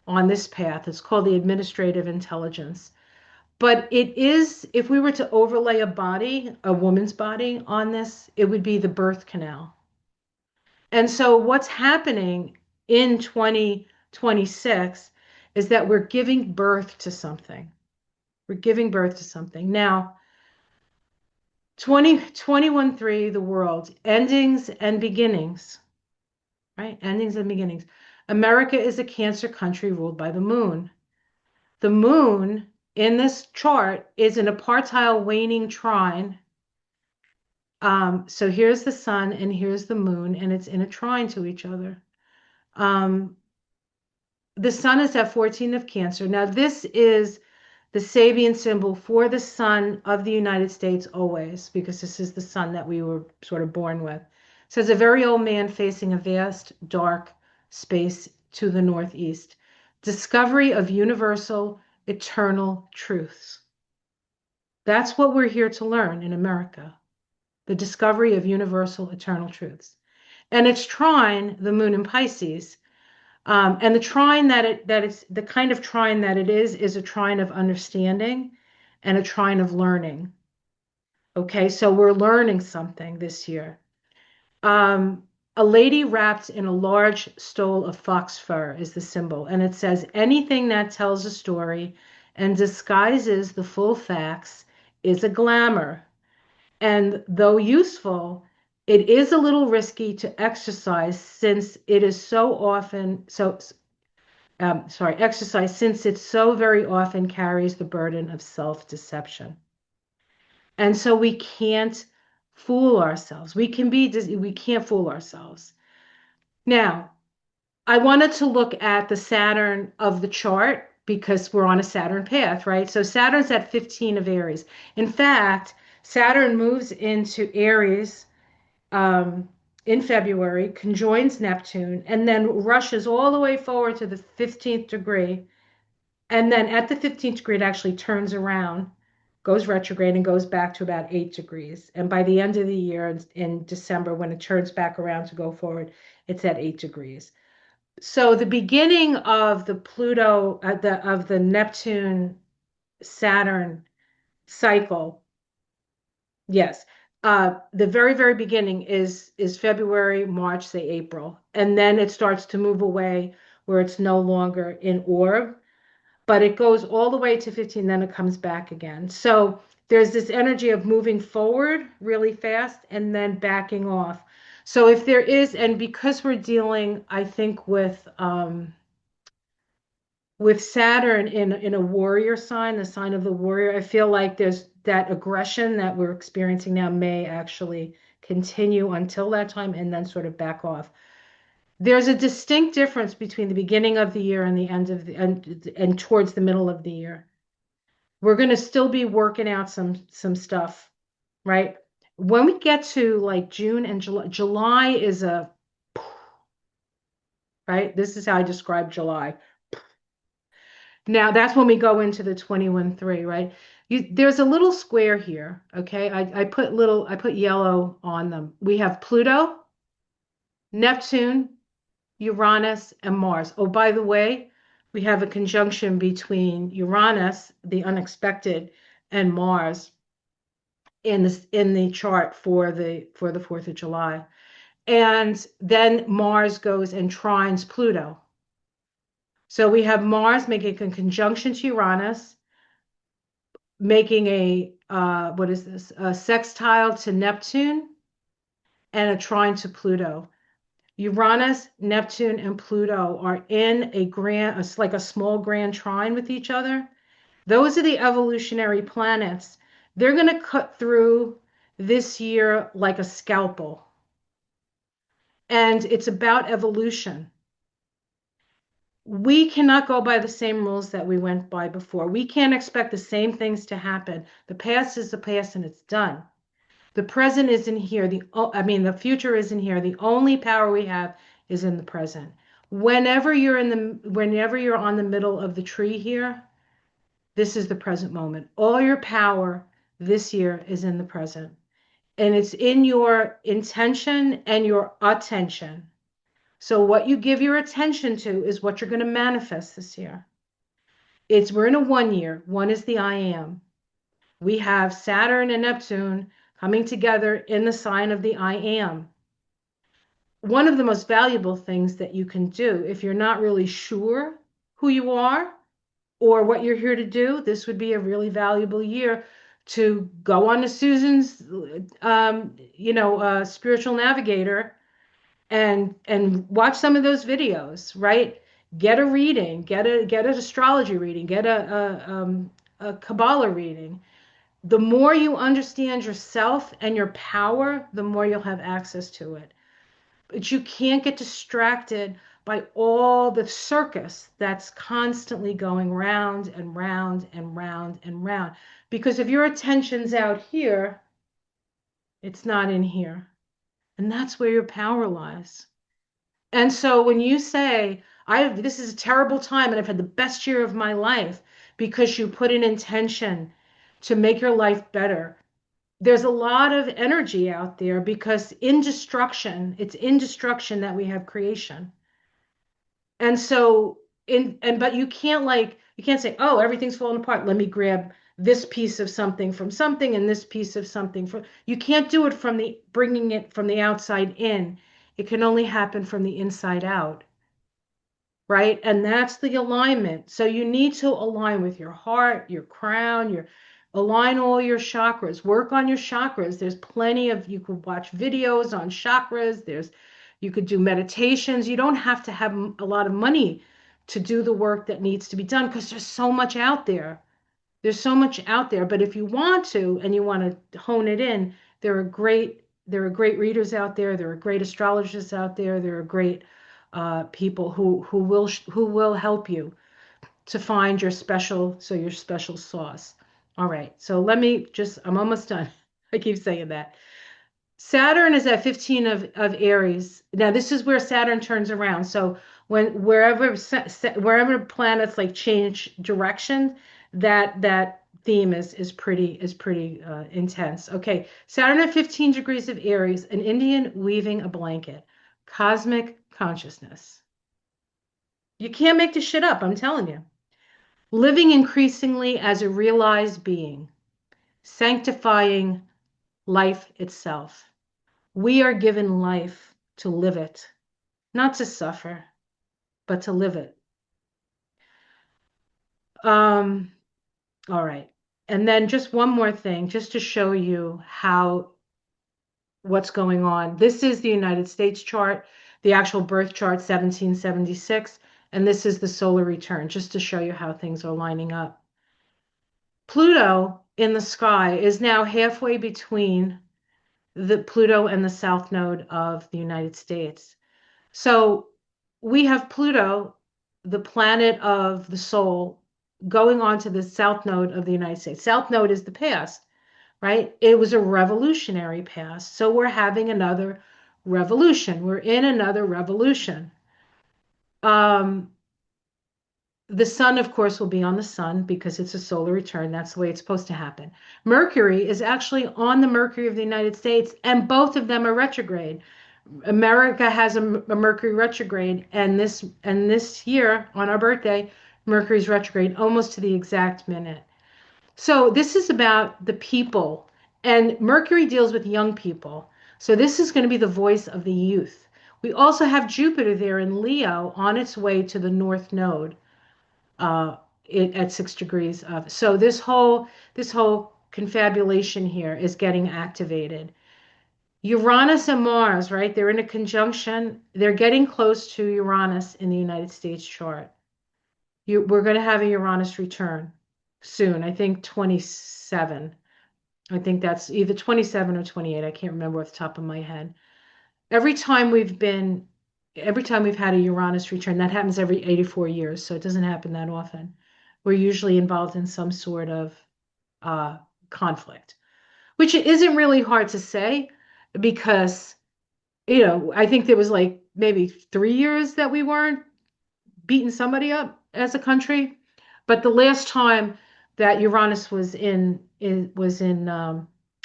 on this path. It's called the administrative intelligence. But it is, if we were to overlay a woman's body on this, it would be the birth canal. And so what's happening in 2026 is that we're giving birth to something. We're giving birth to something. Now, 21-3, the world, endings and beginnings, right? Endings and beginnings. America is a Cancer country ruled by the moon. The moon in this chart is in a partile waning trine. So here's the sun and here's the moon, and it's in a trine to each other. The sun is at 14 of Cancer. Now, this is the Sabian symbol for the sun of the United States always, because this is the sun that we were sort of born with. It says a very old man facing a vast, dark space to the northeast. Discovery of universal, eternal truths. That's what we're here to learn in America. The discovery of universal, eternal truths. And it's trine, the moon in Pisces, And the trine that it's the kind of trine that it is a trine of understanding and a trine of learning. Okay, so we're learning something this year. Um, a lady wrapped in a large stole of fox fur is the symbol, and it says anything that tells a story and disguises the full facts is a glamour. And though useful, it is a little risky to exercise since it is so often exercise since it so very often carries the burden of self-deception. And so we can't fool ourselves. We can't fool ourselves. Now, I wanted to look at the Saturn of the chart because we're on a Saturn path, right? So Saturn's at 15 of Aries. In fact, Saturn moves into Aries um, in February, conjoins Neptune, and then rushes all the way forward to the 15th degree. And then at the 15th degree, it actually turns around, goes retrograde, and goes back to about 8 degrees. And by the end of the year, in December, when it turns back around to go forward, it's at 8 degrees. So the beginning of the Pluto, of the Neptune Saturn cycle, yes, the very very beginning is February, March, say April, and then it starts to move away where it's no longer in orb, but it goes all the way to 15, then it comes back again. So there's this energy of moving forward really fast and then backing off. So if there is, and because we're dealing, I think, with Saturn in a warrior sign, the sign of the warrior, I feel like there's that aggression that we're experiencing now may actually continue until that time and then sort of back off. There's a distinct difference between the beginning of the year and the end of the and towards the middle of the year. We're going to still be working out some stuff, right? When we get to like June and July, July is a right. This is how I describe July. Now that's when we go into the 21-3, right? There's a little square here, okay? I put yellow on them. We have Pluto, Neptune, Uranus, and Mars. Oh, by the way, we have a conjunction between Uranus, the unexpected, and Mars in the chart for the 4th of July. And then Mars goes and trines Pluto. So we have Mars making a conjunction to Uranus, making a what is this? A sextile to Neptune and a trine to Pluto. Uranus, Neptune, and Pluto are in a grand, it's like a small grand trine with each other. Those are the evolutionary planets. They're going to cut through this year like a scalpel. And it's about evolution. We cannot go by the same rules that we went by before. We can't expect the same things to happen. The past is the past and it's done. The present isn't here. The future isn't here. The only power we have is in the present. Whenever you're on the middle of the tree here, this is the present moment. All your power this year is in the present. And it's in your intention and your attention. So what you give your attention to is what you're going to manifest this year. We're in a 1 year. One is the I am. We have Saturn and Neptune coming together in the sign of the I am. One of the most valuable things that you can do if you're not really sure who you are or what you're here to do, this would be a really valuable year to go on to Susan's, spiritual navigator and watch some of those videos, right? Get a reading, get an astrology reading, get a Kabbalah reading. The more you understand yourself and your power, the more you'll have access to it. But you can't get distracted by all the circus that's constantly going round and round and round and round. Because if your attention's out here, it's not in here. And that's where your power lies. And so when you say, this is a terrible time and I've had the best year of my life because you put an intention to make your life better, there's a lot of energy out there because it's in destruction that we have creation. And so but you can't say, oh, everything's falling apart. Let me grab this piece of something from something and this piece of something from you can't do it from the bringing it from the outside in. It can only happen from the inside out, right? And that's the alignment. So you need to align with your heart, your crown, your align all your chakras. Work on your chakras. There's plenty of you could watch videos on chakras. There's you could do meditations. You don't have to have a lot of money to do the work that needs to be done because there's so much out there. There's so much out there, but if you want to and you want to hone it in, there are great readers out there. There are great astrologists out there. There are great people who will help you to find your special sauce. All right, so I'm almost done. I keep saying that. Saturn is at 15 of Aries. Now, this is where Saturn turns around. So wherever planets like change direction, that theme is pretty intense. Okay, Saturn at 15 degrees of Aries, an Indian weaving a blanket, cosmic consciousness. You can't make this shit up, I'm telling you. Living increasingly as a realized being, sanctifying life itself. We are given life to live it, not to suffer, but to live it. Um, all right. And then just one more thing, just to show you how what's going on. This is the United States chart, the actual birth chart, 1776, and this is the solar return, just to show you how things are lining up. Pluto in the sky is now halfway between the Pluto and the south node of the United States. So we have Pluto, the planet of the soul, going on to the south node of the United States. South node is the past, right? It was a revolutionary past. So we're having another revolution. We're in another revolution. Um, the sun, of course, will be on the sun because it's a solar return. That's the way it's supposed to happen. Mercury is actually on the Mercury of the United States, and both of them are retrograde. America has a Mercury retrograde, and this year on our birthday, Mercury's retrograde almost to the exact minute. So this is about the people, and Mercury deals with young people. So this is going to be the voice of the youth. We also have Jupiter there in Leo on its way to the North Node uh, at 6 degrees of. So this whole confabulation here is getting activated. Uranus and Mars, right? They're in a conjunction. They're getting close to Uranus in the United States chart. We're going to have a Uranus return soon. I think 27. I think that's either 27 or 28. I can't remember off the top of my head. Every time we've been, every time we've had a Uranus return, that happens every 84 years, so it doesn't happen that often. We're usually involved in some sort of uh, conflict, which isn't really hard to say because, I think there was like maybe 3 years that we weren't beating somebody up as a country. But the last time that Uranus was in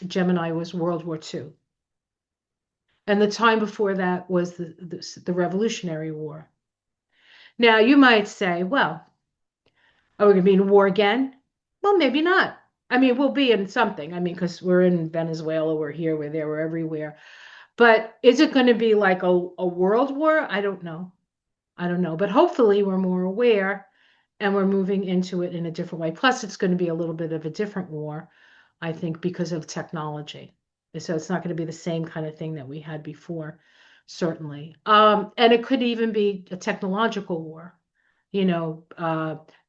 Gemini was World War II. And the time before that was the Revolutionary War. Now, you might say, well, are we going to be in war again? Well, maybe not. I mean, we'll be in something. I mean, because we're in Venezuela, we're here, we're there, we're everywhere. But is it going to be like a world war? I don't know. I don't know. But hopefully, we're more aware and we're moving into it in a different way. Plus, it's going to be a little bit of a different war, I think, because of technology. So it's not going to be the same kind of thing that we had before, certainly. And it could even be a technological war, you know,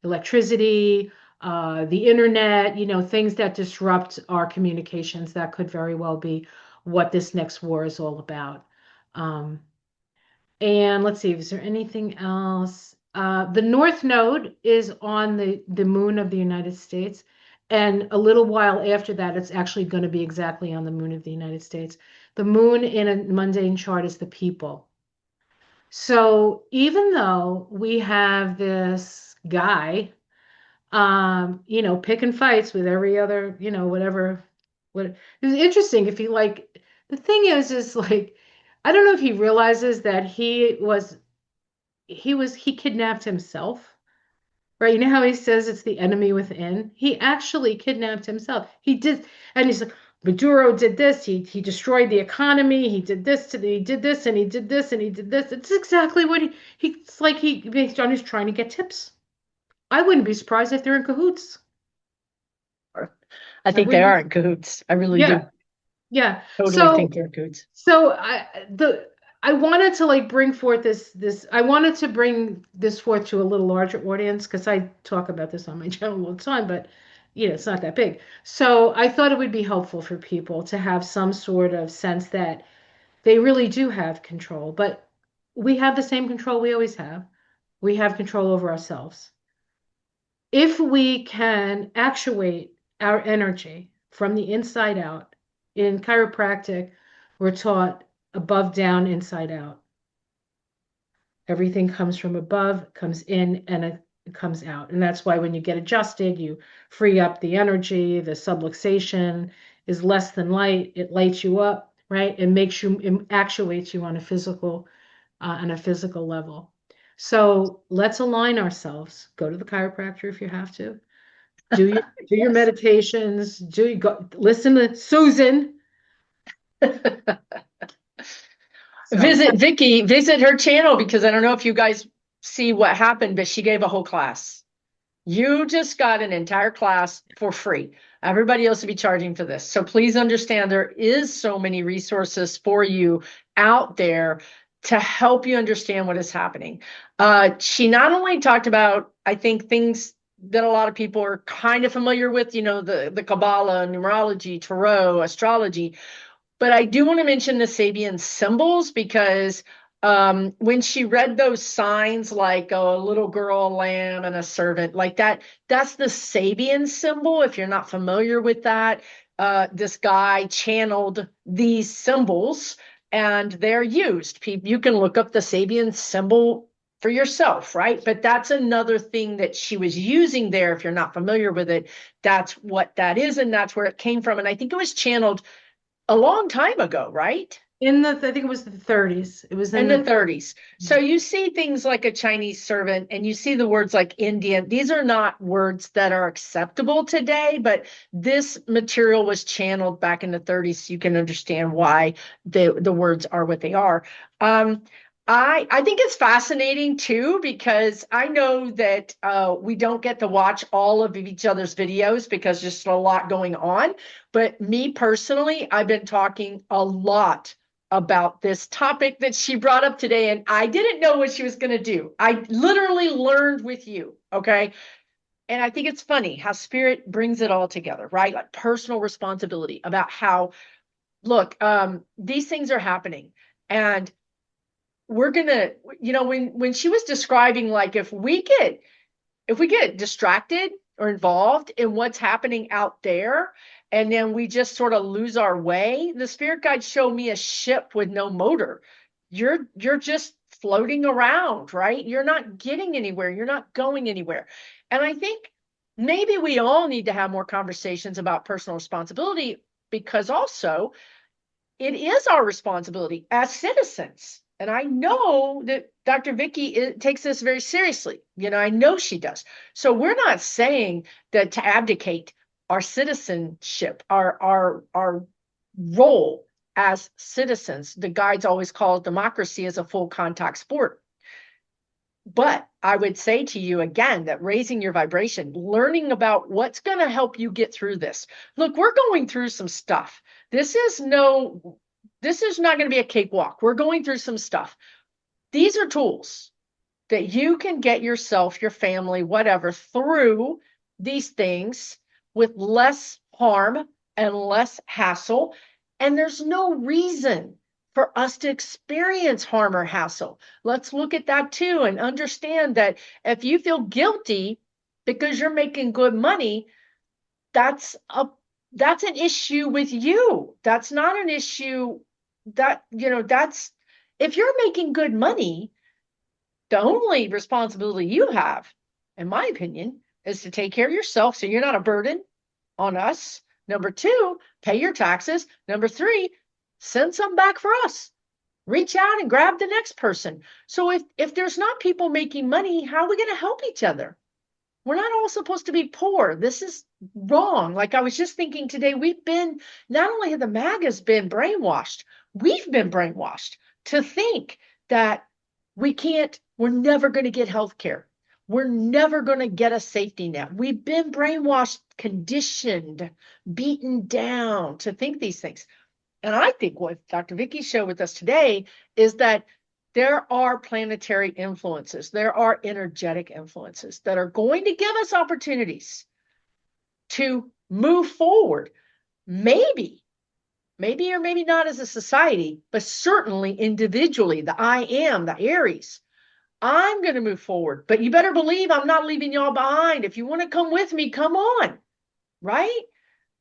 electricity, the internet, things that disrupt our communications. That could very well be what this next war is all about. Um, and let's see, is there anything else? The North Node is on the moon of the United States. And a little while after that, it's actually going to be exactly on the moon of the United States. The moon in a mundane chart is the people. So even though we have this guy, picking fights with every other, whatever, it's interesting if he the thing is like, I don't know if he realizes that he was he kidnapped himself. Right? You know how he says it's the enemy within? He actually kidnapped himself. He did, and he's like, Maduro did this. He destroyed the economy. He did this to the, he did this and he did this and he did this. It's exactly what he's like he's John is trying to get tips. I wouldn't be surprised if they're in cahoots. I I think they wouldn't are be, in cahoots. I really do yeah, yeah. totally So think they're in cahoots. So I wanted to like bring forth this I wanted to bring this forth to a little larger audience because I talk about this on my channel all the time, but it's not that big. So I thought it would be helpful for people to have some sort of sense that they really do have control, but we have the same control we always have. We have control over ourselves. If we can actuate our energy from the inside out, in chiropractic, we're taught above, down, inside out. Everything comes from above, comes in, and it comes out. And that's why when you get adjusted, you free up the energy, the subluxation is less than light, it lights you up, right? It makes you, it actuates you on a physical level. So let's align ourselves. Go to the chiropractor if you have to. Do your Yes. meditations. Do you go listen to Susan? So Visit her channel because I don't know if you guys see what happened, but she gave a whole class. You just got an entire class for free. Everybody else will be charging for this. So please understand there is so many resources for you out there to help you understand what is happening. She not only talked about, I think, things that a lot of people are kind of familiar with, the Kabbalah, numerology, tarot, astrology, but I do want to mention the Sabian symbols because when she read those signs like a little girl, a lamb, and a servant, like that's the Sabian symbol. If you're not familiar with that, this guy channeled these symbols and they're used. You can look up the Sabian symbol for yourself, right? But that's another thing that she was using there. If you're not familiar with it, that's what that is, and that's where it came from. And I think it was channeled a long time ago, right? I think it was the 30s. It was In in the the 30s. So you see things like a Chinese servant and you see the words like Indian. These are not words that are acceptable today, but this material was channeled back in the 30s so you can understand why the words are what they are. Um, I think it's fascinating too because I know that we don't get to watch all of each other's videos because there's just a lot going on. But me personally, I've been talking a lot about this topic that she brought up today, and I didn't know what she was going to do. I literally learned with you, okay? And I think it's funny how spirit brings it all together, right? Like personal responsibility about how, look, these things are happening, and we're gonna, when she was describing, like, if we get distracted or involved in what's happening out there and then we just sort of lose our way, the spirit guides show me a ship with no motor. You're just floating around, right? You're not getting anywhere, you're not going anywhere. And I think maybe we all need to have more conversations about personal responsibility because also it is our responsibility as citizens. And I know that Dr. Vicky takes this very seriously. I know she does. So we're not saying that to abdicate our citizenship, our role as citizens. The guides always call democracy as a full contact sport. But I would say to you again that raising your vibration, learning about what's going to help you get through this. Look, we're going through some stuff. This is no, this is not going to be a cakewalk. We're going through some stuff. These are tools that you can get yourself, your family, whatever, through these things with less harm and less hassle. And there's no reason for us to experience harm or hassle. Let's look at that too and understand that if you feel guilty because you're making good money, that's a that's an issue with you. That's not an issue that's if you're making good money, the only responsibility you have, in my opinion, is to take care of yourself so you're not a burden on us. Number two, pay your taxes. Number three, send some back for us. reach out and grab the next person. So if there's not people making money, how are we going to help each other? We're not all supposed to be poor. This is wrong. Like I was just thinking today, we've been, not only have the MAGAs been brainwashed, we've been brainwashed to think that we're never going to get health care. We're never going to get a safety net. We've been brainwashed, conditioned, beaten down to think these things. And I think what Dr. Vicky showed with us today is that there are planetary influences, there are energetic influences that are going to give us opportunities to move forward. Maybe, maybe or maybe not as a society, but certainly individually. The I am, the Aries. I'm going to move forward, but you better believe I'm not leaving y'all behind. If you want to come with me, come on, right? Right.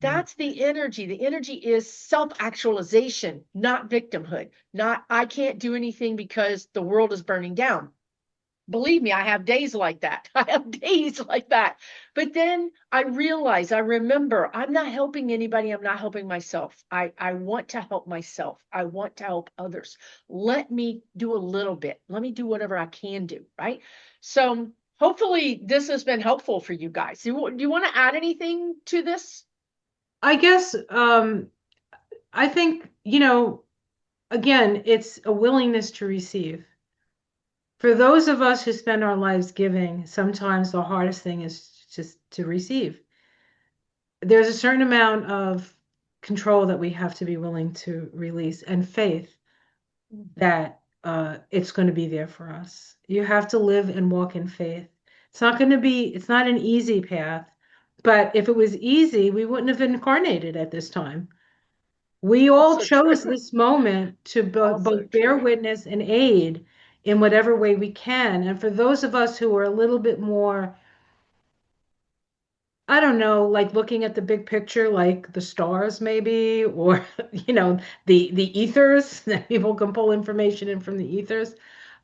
That's the energy. The energy is self-actualization, not victimhood, not I can't do anything because the world is burning down. Believe me, I have days like that. I have days like that. But then I realize, I remember I'm not helping anybody. I'm not helping myself. I want to help myself. I want to help others. Let me do a little bit. Let me do whatever I can do. Right. So hopefully this has been helpful for you guys. Do you want to add anything to this? I guess I think, again, it's a willingness to receive. For those of us who spend our lives giving, sometimes the hardest thing is just to receive. There's a certain amount of control that we have to be willing to release and faith that it's going to be there for us. You have to live and walk in faith. It's not an easy path, but if it was easy, we wouldn't have incarnated at this time. We all Also chose true. this moment to Also both bear true. witness and aid in whatever way we can. And for those of us who are a little bit more, I don't know, like looking at the big picture, like the stars maybe, or the ethers that people can pull information in from the ethers.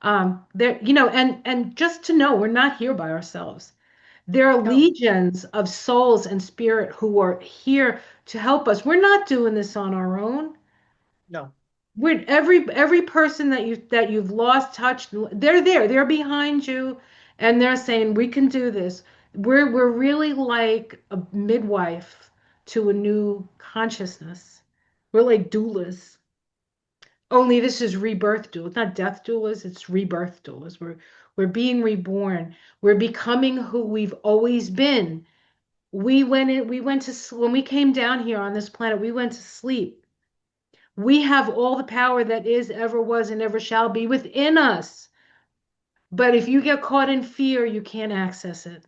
There, and just to know we're not here by ourselves. There are No, legions of souls and spirit who are here to help us. We're not doing this on our own. no. We're every person that you've lost touch, they're there, they're behind you, and they're saying we can do this. We're really like a midwife to a new consciousness. We're like doulas. Only this is rebirth doulas, not death doulas, it's rebirth doulas. We're being reborn. We're becoming who we've always been. When we came down here on this planet, we went to sleep. We have all the power that is, ever was, and ever shall be within us. But if you get caught in fear, you can't access it.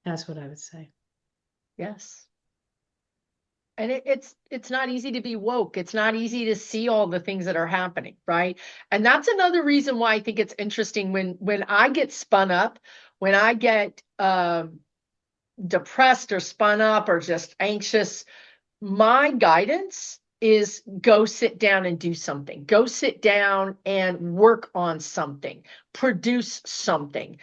That's what I would say. Yes. And it's not easy to be woke. It's not easy to see all the things that are happening, right? And that's another reason why I think it's interesting when I get spun up, when I get depressed or spun up or just anxious, my guidance is go sit down and do something. Go sit down and work on something, produce something,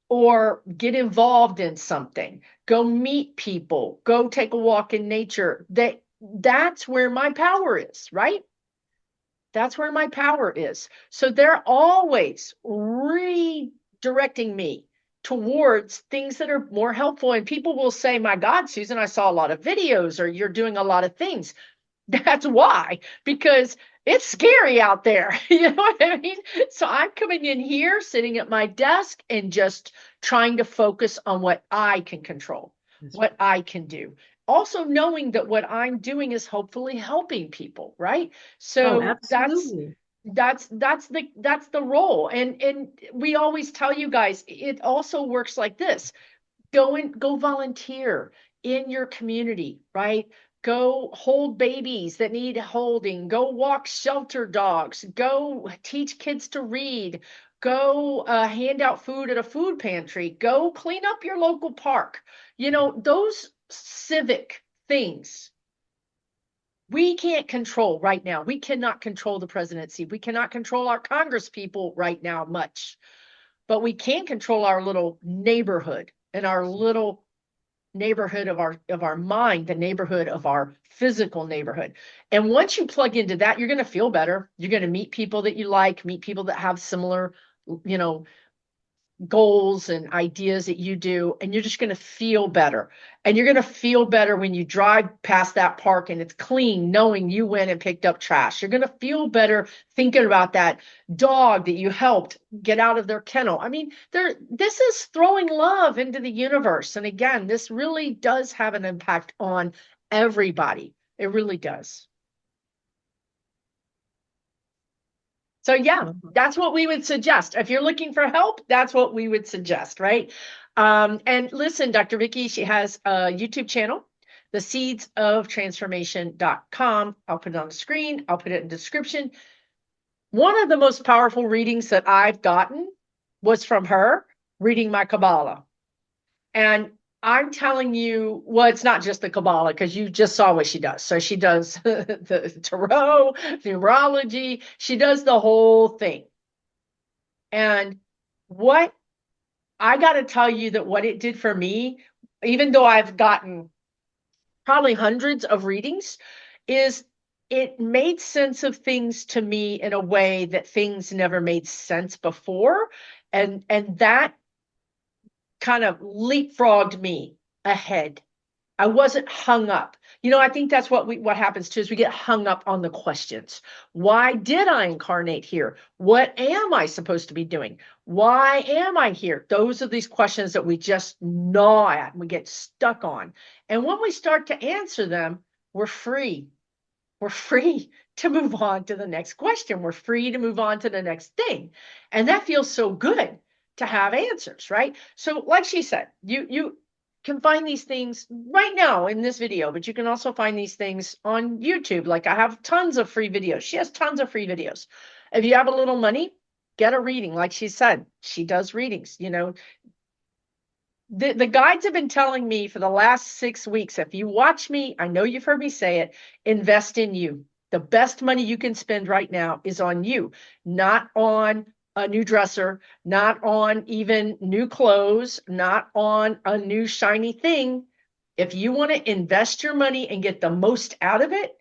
or get involved in something. Go meet people. Go take a walk in nature. That's where my power is, right? That's where my power is. So they're always redirecting me towards things that are more helpful. And people will say, my God, Susan, I saw a lot of videos, or you're doing a lot of things. That's why, because it's scary out there. You know what I mean? So I'm coming in here, sitting at my desk, and just trying to focus on what I can control, That's what I can do. Also knowing that what I'm doing is hopefully helping people, right? Oh, So absolutely. that's the role. And we always tell you guys, it also works like this. Go volunteer in your community, right? Go hold babies that need holding. Go walk shelter dogs. Go teach kids to read. Go hand out food at a food pantry. Go clean up your local park. Those civic things we can't control right now. We cannot control the presidency. We cannot control our Congress people right now much, but we can control our little neighborhood and our little neighborhood of our mind, the neighborhood of our physical neighborhood. And once you plug into that, you're going to feel better. You're going to meet people that you like, meet people that have similar, you know, goals and ideas that you do, and you're just going to feel better. And you're going to feel better when you drive past that park and it's clean, knowing you went and picked up trash. You're going to feel better thinking about that dog that you helped get out of their kennel. I mean, this is throwing love into the universe. And again, this really does have an impact on everybody. It really does. So yeah, that's what we would suggest. If you're looking for help, that's what we would suggest, right? And listen, Dr. Vicky, she has a YouTube channel, theseedsoftransformation.com. I'll put it on the screen. I'll put it in the description. One of the most powerful readings that I've gotten was from her reading my Kabbalah. And I'm telling you, well, it's not just the Kabbalah because you just saw what she does. So she does the tarot, numerology, she does the whole thing. And what I got to tell you that what it did for me, even though I've gotten probably hundreds of readings, is it made sense of things to me in a way that things never made sense before. And that kind of leapfrogged me ahead. I wasn't hung up. You know, I think that's what happens too is we get hung up on the questions. Why did I incarnate here? What am I supposed to be doing? Why am I here? Those are these questions that we just gnaw at and we get stuck on. And when we start to answer them, we're free. We're free to move on to the next question. We're free to move on to the next thing. And that feels so good to have answers, right? So like she said, you can find these things right now in this video, but you can also find these things on YouTube. Like I have tons of free videos. She has tons of free videos. If you have a little money, get a reading. Like she said, she does readings, you know, the guides have been telling me for the last 6 weeks, if you watch me, I know you've heard me say it, invest in you. The best money you can spend right now is on you, not on a new dresser, not on even new clothes, not on a new shiny thing. If you want to invest your money and get the most out of it,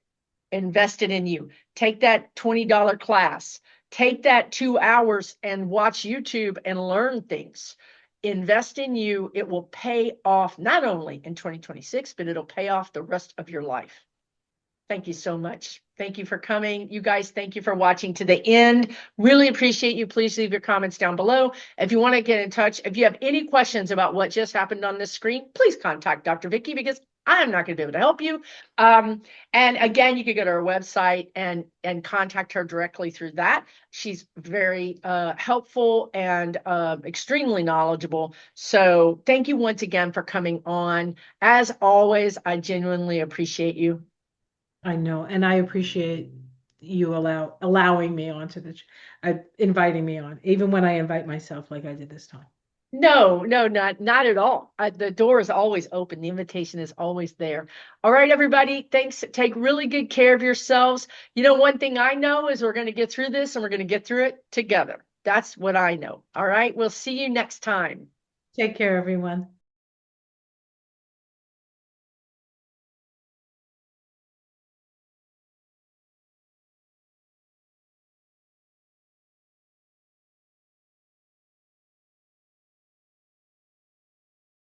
invest it in you. Take that $20 class, take that 2 hours and watch YouTube and learn things. Invest in you. It will pay off not only in 2026, but it'll pay off the rest of your life. Thank you so much. Thank you for coming. You guys, thank you for watching to the end. Really appreciate you. Please leave your comments down below. If you want to get in touch, if you have any questions about what just happened on this screen, please contact Dr. Vicky because I'm not going to be able to help you. And again, you could go to her website and contact her directly through that. She's very helpful and extremely knowledgeable. So thank you once again for coming on. As always, I genuinely appreciate you. I know, and I appreciate you allowing me onto inviting me on, even when I invite myself like I did this time. No, no, not at all. The door is always open. The invitation is always there. All right, everybody. Thanks. Take really good care of yourselves. You know, one thing I know is we're going to get through this and we're going to get through it together. That's what I know. All right. We'll see you next time. Take care, everyone.